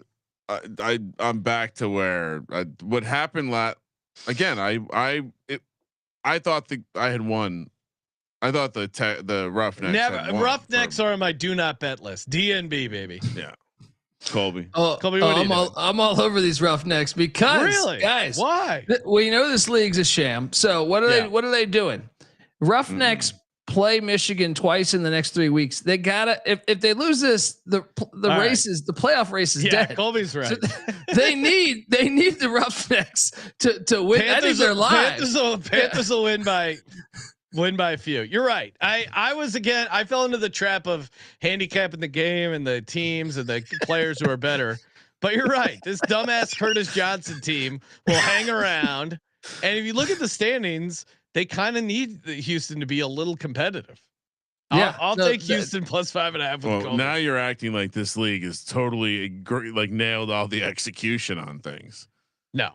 I'm back to where what happened again. I thought I had won. I thought the Roughnecks. Roughnecks are on my do not bet list. DNB baby. Yeah. Colby. Colby, what I'm all over these Roughnecks because really, guys, why? We know this league's a sham. So what are they doing? Roughnecks play Michigan twice in the next 3 weeks. They gotta if they lose this, the playoff race is dead. Colby's right. So they need the Roughnecks to win. Panthers, their lives. Panthers will win by a few. You're right. I fell into the trap of handicapping the game and the teams and the players who are better. But you're right. This dumbass Curtis Johnson team will hang around. And if you look at the standings, they kind of need Houston to be a little competitive. I'll take Houston plus 5.5. Well, now you're acting like this league is totally like nailed all the execution on things. No,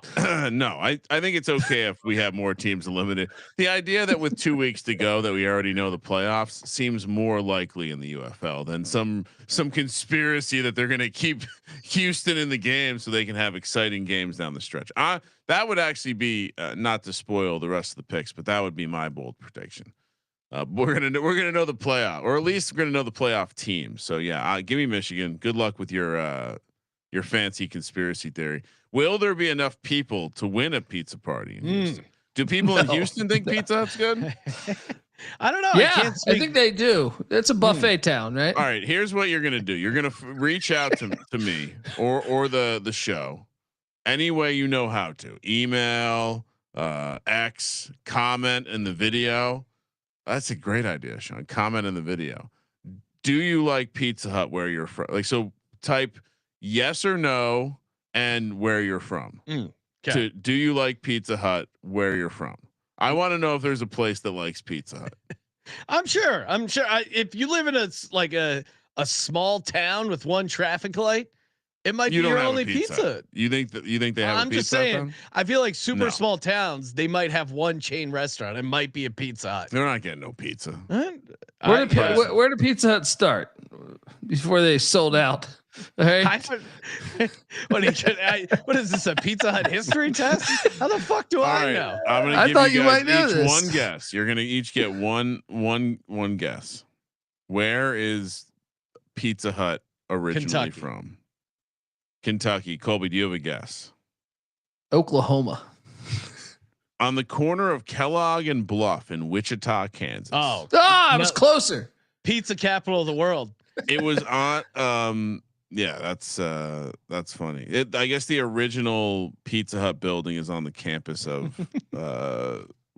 no. I think it's okay if we have more teams eliminated. The idea that with 2 weeks to go that we already know the playoffs seems more likely in the UFL than some conspiracy that they're going to keep Houston in the game so they can have exciting games down the stretch. That would actually be not to spoil the rest of the picks, but that would be my bold prediction. We're gonna know the playoff, or at least we're gonna know the playoff team. So yeah, give me Michigan. Good luck with your fancy conspiracy theory. Will there be enough people to win a pizza party in Houston? Do people in Houston think Pizza Hut's good? I don't know. Yeah, I think they do. It's a buffet town, right? All right. Here's what you're gonna do. You're gonna reach out to me or the show any way you know how to. Email, X, comment in the video. That's a great idea, Sean. Comment in the video. Do you like Pizza Hut where you're from? Like, so type yes or no and where you're from. Okay. Do you like Pizza Hut where you're from? I want to know if there's a place that likes Pizza Hut. I'm sure. If you live in a small town with one traffic light, it might be your only pizza. You think they have a pizza? I'm just saying. I feel like small towns, they might have one chain restaurant. It might be a Pizza Hut. They're not getting no pizza. Where did Pizza Hut start before they sold out? Hey. What is this, a Pizza Hut history test? How the fuck do I know? I'm gonna give you guys each one guess. You're gonna each get one guess. Where is Pizza Hut originally from? Kentucky. Colby, do you have a guess? Oklahoma. On the corner of Kellogg and Bluff in Wichita, Kansas. I was closer. Pizza capital of the world. It was on. Yeah, that's funny. I guess the original Pizza Hut building is on the campus of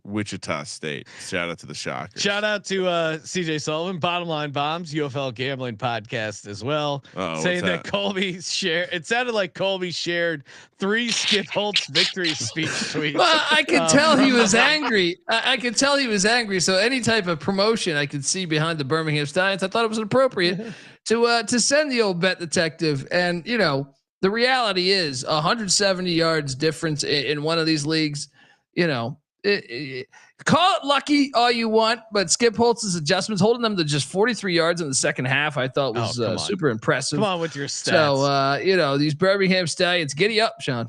Wichita State. Shout out to the Shockers. Shout out to CJ Sullivan, Bottom Line Bombs, UFL gambling podcast as well. Saying that Colby shared. It sounded like Colby shared 3 Skip Holtz victory speech tweets. Well, I could tell he was angry. I could tell he was angry. So any type of promotion I could see behind the Birmingham Stallions, I thought it was appropriate to send the old bet detective. And the reality is 170 yards difference in one of these leagues. Call it lucky all you want, but Skip Holtz's adjustments, holding them to just 43 yards in the second half, I thought was super impressive. Come on with your stats. So, these Birmingham Stallions, giddy up, Sean.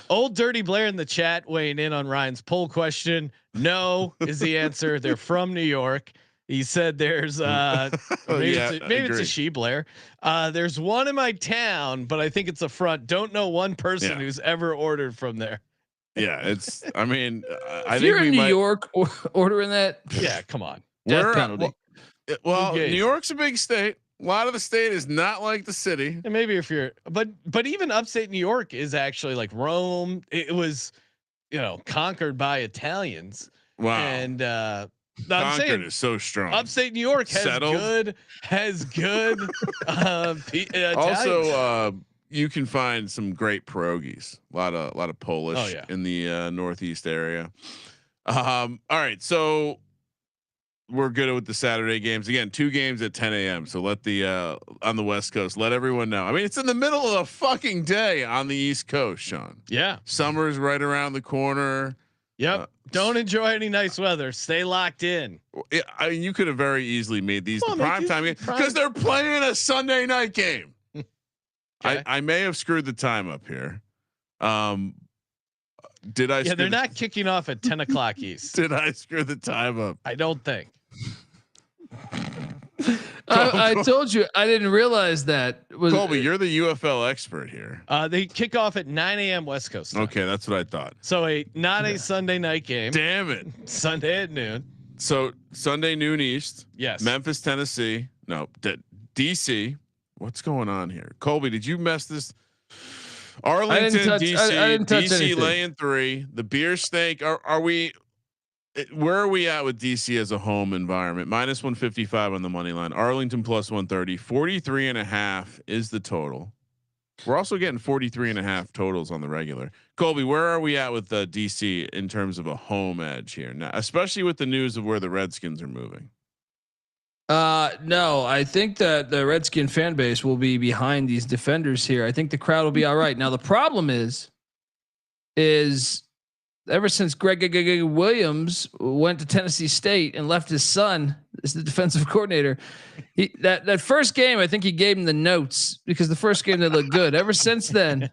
Old Dirty Blair in the chat weighing in on Ryan's poll question. No is the answer. They're from New York. He said there's maybe it's a she, Blair. There's one in my town, but I think it's a front. Don't know one person who's ever ordered from there. Yeah, it's. I mean, if you're in New York ordering that, yeah, come on, death penalty. Well, New York's a big state. A lot of the state is not like the city. And maybe if you're, but even upstate New York is actually like Rome. It was, conquered by Italians. Wow. And I'm saying is so strong. Upstate New York has good. Also, you can find some great pierogies. A lot of Polish in the Northeast area. All right, so we're good with the Saturday games. Again, 2 games at 10 a.m. So let the on the West Coast, let everyone know. I mean, it's in the middle of the fucking day on the East Coast, Sean. Yeah, summer's right around the corner. Yep. Don't enjoy any nice weather. Stay locked in. I mean, you could have very easily made these the prime time game because they're playing a Sunday night game. Okay. I may have screwed the time up here. Did I? Yeah, they're not kicking off at 10 o'clock East. Did I screw the time up? I don't think. I told you I didn't realize that. Colby, you're the UFL expert here. They kick off at 9 a.m. West Coast time. Okay, that's what I thought. So not a Sunday night game. Damn it. Sunday at noon. So Sunday noon East. Yes. Memphis, Tennessee. No, DC. What's going on here? Colby, did you mess this? Arlington, DC laying 3. The beer steak. Are we? Where are we at with DC as a home environment? -155 on the money line. Arlington +130. 43.5 is the total. We're also getting 43.5 totals on the regular. Colby, where are we at with DC in terms of a home edge here now, especially with the news of where the Redskins are moving? No, I think that the Redskin fan base will be behind these defenders here. I think the crowd will be all right. Now the problem is ever since Greg Williams went to Tennessee State and left his son as the defensive coordinator, that first game, I think he gave him the notes because the first game they looked good. Ever since then,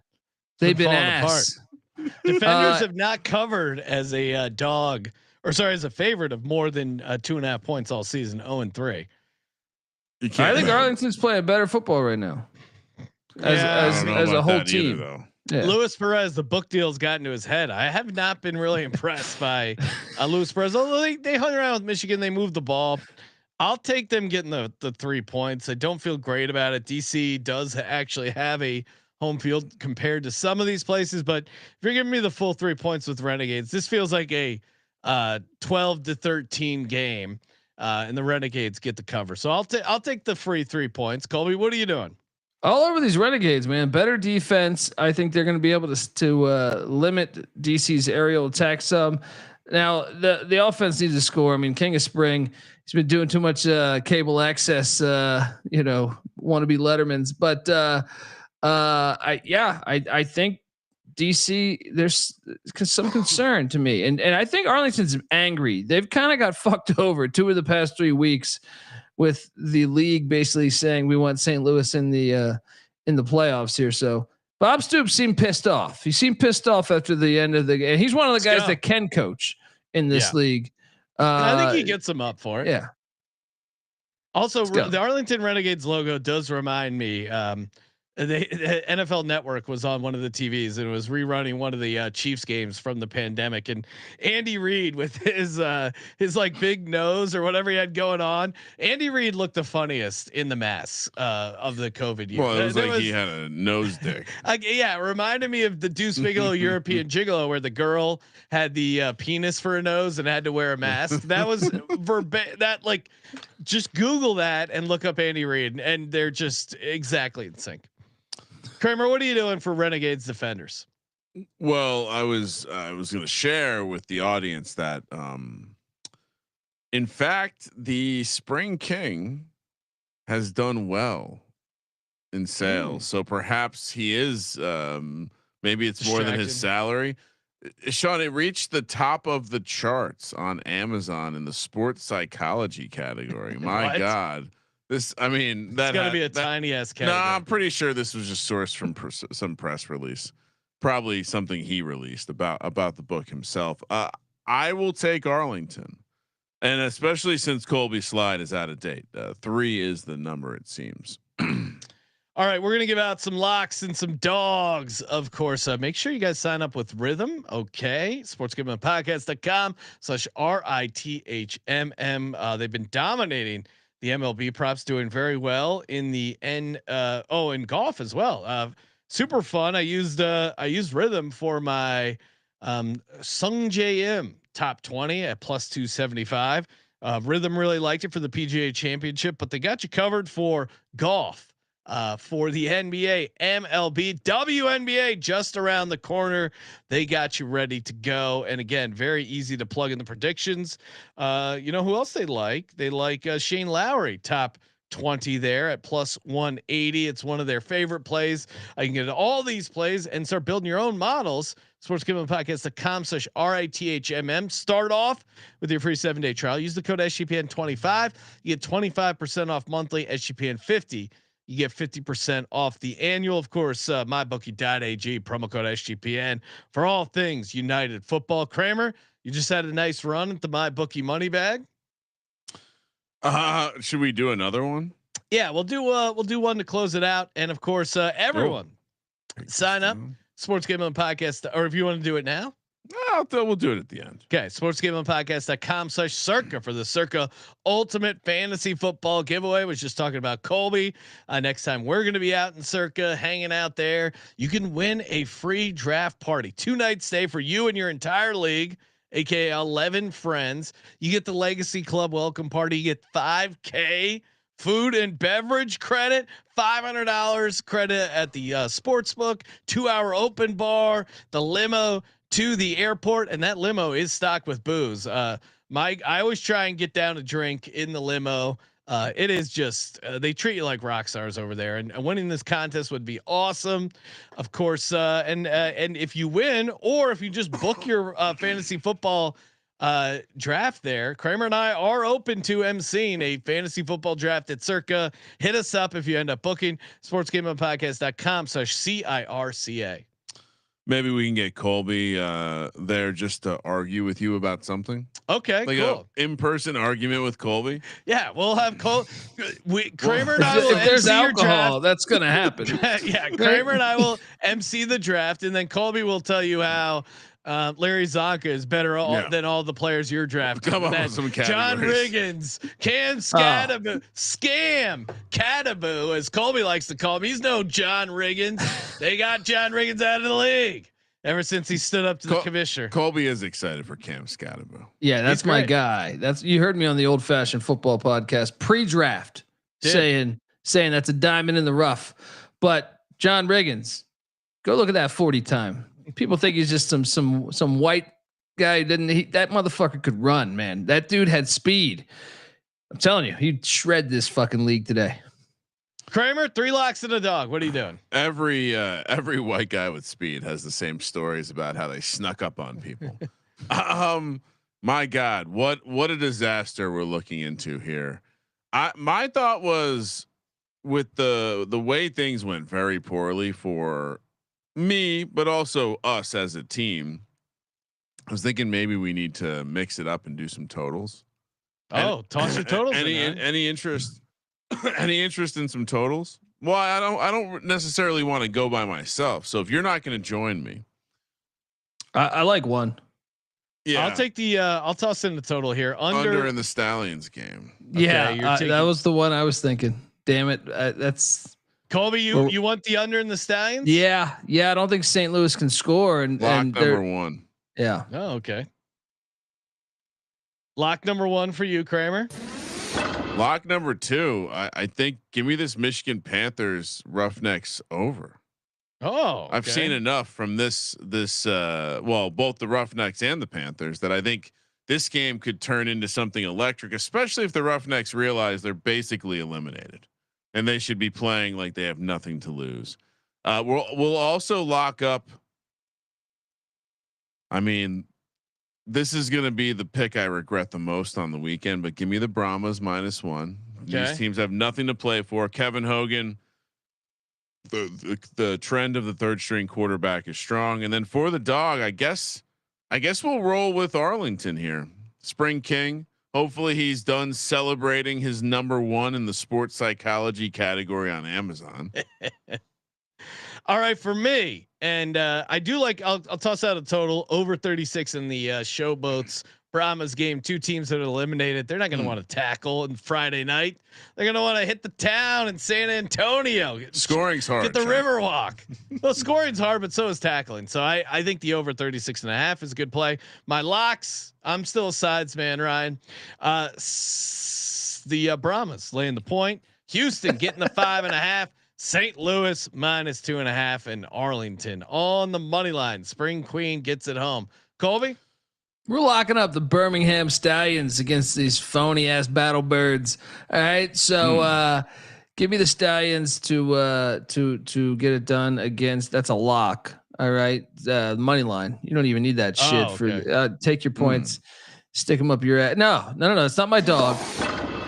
they've been ass. Apart. Defenders have not covered as a dog, or sorry, as a favorite of more than 2.5 points all season. 0-3. I think Arlington's playing better football right now, as a whole team. Either, yeah. Luis Perez, the book deal's gotten to his head. I have not been really impressed by Luis Perez. Although they hung around with Michigan, they moved the ball. I'll take them getting the 3 points. I don't feel great about it. DC does actually have a home field compared to some of these places, but if you're giving me the full 3 points with Renegades, this feels like a 12-13 game, and the Renegades get the cover. So I'll take the free 3 points. Colby, what are you doing? All over these Renegades, man. Better defense. I think they're going to be able to limit DC's aerial attack some. Now the offense needs to score. I mean, King of Spring, he's been doing too much cable access. Wannabe Lettermans, but I think DC, there's some concern to me, and I think Arlington's angry. They've kind of got fucked over 2 of the past 3 weeks, with the league basically saying we want St. Louis in the playoffs here. So Bob Stoops seemed pissed off. He seemed pissed off after the end of the game. He's one of the guys that can coach in this league. I think he gets them up for it. Yeah. Also, the Arlington Renegades logo does remind me. The NFL Network was on one of the TVs and it was rerunning one of the Chiefs games from the pandemic, and Andy Reid with his like big nose or whatever he had going on. Andy Reid looked the funniest in the mask of the COVID year. Well, it was like he had a nose dick. It reminded me of the Deuce Bigelow European Gigolo, where the girl had the penis for a nose and had to wear a mask. That was just Google that and look up Andy Reid, and they're just exactly in sync. Kramer, what are you doing for Renegades defenders? Well, I was going to share with the audience that, in fact, the Spring King has done well in sales. So perhaps he is, maybe it's more than his salary. Sean, it reached the top of the charts on Amazon in the sports psychology category. My God. That's got to be a tiny ass category. I'm pretty sure this was just sourced from some press release, probably something he released about the book himself. I will take Arlington, and especially since Colby Slide is out of date. 3 is the number, it seems. All right, we're gonna give out some locks and some dogs, of course. Make sure you guys sign up with Rhythm. Okay, sportsgamblingpodcast.com/RITHMM. They've been dominating the MLB props doing very well in the in golf as well. Super fun. I used Rhythm for my Sung JM top 20 at plus 275. Rhythm really liked it for the PGA Championship, but they got you covered for golf. For the NBA, MLB, WNBA just around the corner. They got you ready to go. And again, very easy to plug in the predictions. You know who else they like? They like Shane Lowry, top 20 there at plus 180. It's one of their favorite plays. I can get all these plays and start building your own models. sportsgamblingpodcast.com/RITHMM. Start off with your free 7-day trial. Use the code SGPN 25. You get 25% off monthly. SGPN 50. You get 50% off the annual. Of course, mybookie.ag, promo code SGPN for all things United Football. Kramer, you just had a nice run at the MyBookie money bag. Should we do another one? Yeah, we'll do one to close it out. And of course, everyone sign up. Sports Gambling Podcast, or if you want to do it now. We'll do it at the end. Okay. sportsgamblingpodcast.com/circa for the Circa Ultimate Fantasy Football Giveaway. Was just talking about Colby. Next time we're going to be out in Circa, hanging out there. You can win a free draft party, 2-night stay for you and your entire league, aka 11 friends. You get the Legacy Club welcome party. You get $5,000 food and beverage credit, $500 credit at the sportsbook, 2-hour open bar, the limo to the airport, and that limo is stocked with booze. Mike, I always try and get down a drink in the limo. It is just they treat you like rock stars over there, and winning this contest would be awesome, of course. And if you win, or if you just book your fantasy football draft there, Kramer and I are open to emceeing a fantasy football draft at Circa. Hit us up if you end up booking. sportsgamblingpodcast.com/CIRCA. Maybe we can get Colby there just to argue with you about something. Okay, like cool. In-person argument with Colby. Yeah, we'll have Kramer and I will if there's MC alcohol, that's gonna happen. Yeah, Kramer and I will MC the draft, and then Colby will tell you how Larry Zonka is better than all the players you're drafting. Come on, with some John Riggins, Cam Scam Cataboo, as Colby likes to call him. He's no John Riggins. They got John Riggins out of the league ever since he stood up to the commissioner. Colby is excited for Cam Scatterbo. Yeah, that's my guy. You heard me on the Old Fashioned Football Podcast pre-draft saying that's a diamond in the rough. But John Riggins, go look at that 40 time. People think he's just some white guy. That motherfucker could run, man. That dude had speed. I'm telling you, he'd shred this fucking league today. Kramer, 3 locks and a dog. What are you doing? Every white guy with speed has the same stories about how they snuck up on people. My God, what a disaster we're looking into here. My thought was, with the way things went very poorly for me, but also us as a team, I was thinking maybe we need to mix it up and do some totals. Toss your totals. Any interest? Any interest in some totals? Well, I don't necessarily want to go by myself. So if you're not going to join me, I like one. Yeah, I'll take the. I'll toss in the total here. Under in the Stallions game. Yeah, that was the one I was thinking. Damn it, that's. Colby, you want the under in the Stallions? Yeah. I don't think St. Louis can score. And number 1. Yeah. Oh, okay. Lock number 1 for you, Kramer. Lock number 2. I think give me this Michigan Panthers Roughnecks over. Oh, okay. I've seen enough from this both the Roughnecks and the Panthers that I think this game could turn into something electric, especially if the Roughnecks realize they're basically eliminated. And they should be playing like they have nothing to lose. We'll also lock up. I mean, this is going to be the pick I regret the most on the weekend, but give me the Brahmas -1. Okay. These teams have nothing to play for. Kevin Hogan, the trend of the third string quarterback is strong. And then for the dog, I guess we'll roll with Arlington here. Spring King. Hopefully he's done celebrating his number 1 in the sports psychology category on Amazon. All right, for me, and I do like. I'll toss out a total over 36 in the Showboats Brahmas game, 2 teams that are eliminated. They're not going to want to tackle on Friday night. They're going to want to hit the town in San Antonio. Scoring's hard. Get the Riverwalk. Well, scoring's hard, but so is tackling. So I think the over 36.5 is a good play. My locks, I'm still a sides man, Ryan. The Brahmas laying the point. Houston getting the 5.5. St. Louis minus 2.5, and Arlington on the money line. Spring Queen gets it home. Colby, we're locking up the Birmingham Stallions against these phony ass battle birds. All right, so give me the Stallions to get it done against. That's a lock. All right, money line. You don't even need that shit for. Take your points, stick them up your ass. No. It's not my dog.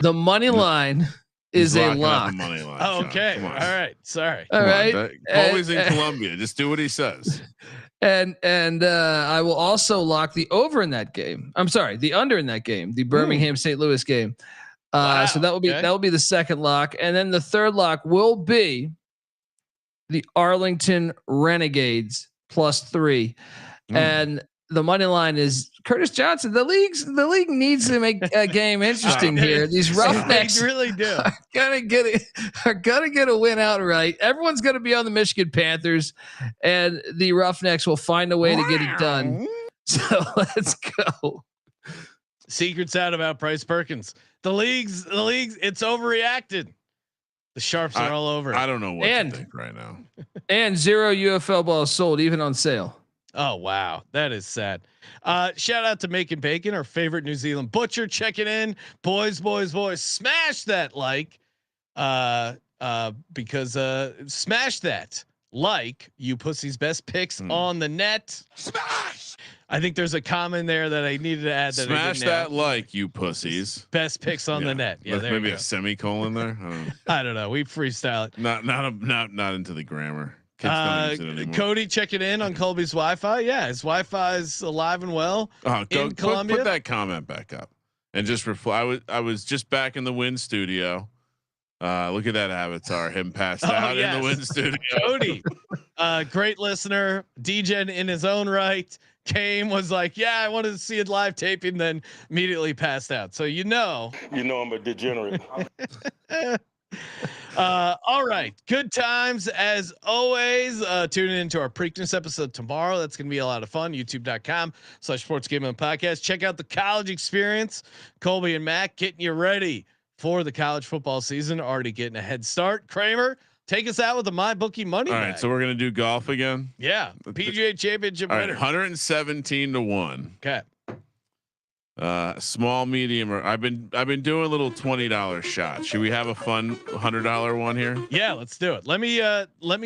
The money line. Is a lock. Money line, oh, okay. All right. Sorry. All right. Always in Colombia. Just do what he says. And I will also lock the over in that game. I'm sorry, the under in that game, the Birmingham St. Louis game. So that will be the second lock, and then the third lock will be the Arlington Renegades +3, and the money line is Curtis Johnson. The league needs to make a game interesting here. These Roughnecks really do are gonna get a win outright. Everyone's gonna be on the Michigan Panthers, and the Roughnecks will find a way to get it done. So let's go. Secrets out about Bryce Perkins. The league's it's overreacted. The sharps are all over. I don't know what to think right now. And 0 UFL balls sold, even on sale. Oh wow, that is sad. Shout out to Making Bacon, our favorite New Zealand butcher, checking in. Boys, smash that like, because smash that like, you pussies, best picks on the net. Smash. I think there's a comment there that I needed to add. That smash that like, you pussies. Best picks on the net. Yeah, there maybe a semicolon there. I don't know. We freestyle it. Not into the grammar. Cody checking in on Colby's Wi-Fi. Yeah, his Wi-Fi is alive and well in Colombia. Put that comment back up and just reply. I was just back in the Win studio. Look at that avatar, him passed out in the Win studio. Cody, great listener, DJ in his own right. Was like, yeah, I wanted to see it live taping, then immediately passed out. So you know I'm a degenerate. All right, good times as always. Tune into our Preakness episode tomorrow. That's gonna be a lot of fun. YouTube.com/sportsgambling podcast. Check out the college experience. Colby and Mac getting you ready for the college football season. Already getting a head start. Kramer, take us out with the MyBookie money. All right, so we're gonna do golf again. Yeah, PGA Championship winner. 117 to 1. Okay. Small, medium, or I've been doing little $20 shots. Should we have a fun $100 one here? Yeah, let's do it. Let me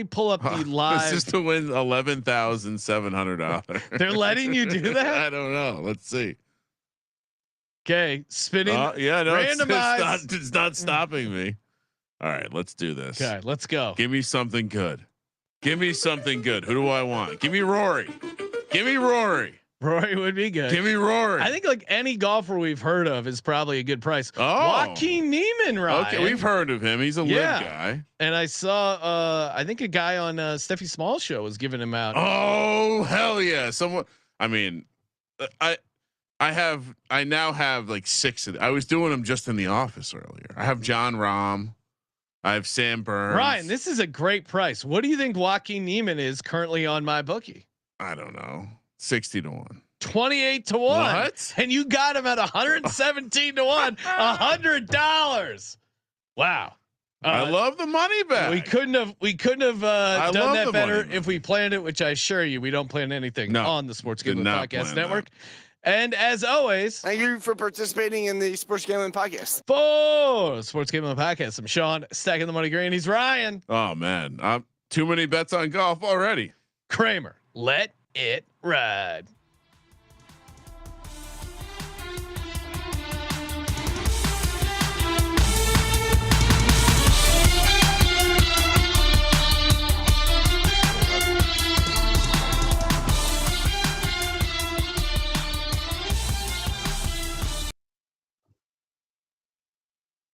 pull up the live. It's just to win $11,700. They're letting you do that? I don't know. Let's see. Okay, spinning. Yeah, no, randomized. It's not stopping me. All right, let's do this. Okay, let's go. Give me something good. Who do I want? Give me Rory. Rory would be good. Give me Rory. I think like any golfer we've heard of is probably a good price. Joaquin Neiman, Ryan. Okay, we've heard of him. He's a live guy. And I saw, I think a guy on Steffi Small's show was giving him out. Oh hell yeah! Someone. I mean, I now have like 6 of them. I was doing them just in the office earlier. I have John Rahm. I have Sam Burns. Ryan, this is a great price. What do you think Joaquin Neiman is currently on MyBookie? I don't know. 60 to 1. 28 to 1. What? And you got him at 117 to 1. $100. Wow. I love the money back. We couldn't have done that better if we planned it, which I assure you we don't plan anything on the Sports Gambling Podcast Network. And as always, thank you for participating in the Sports Gambling Podcast. For Sports Gambling Podcast, I'm Sean, stacking the money green. He's Ryan. Oh man, too many bets on golf already. Kramer, let it ride.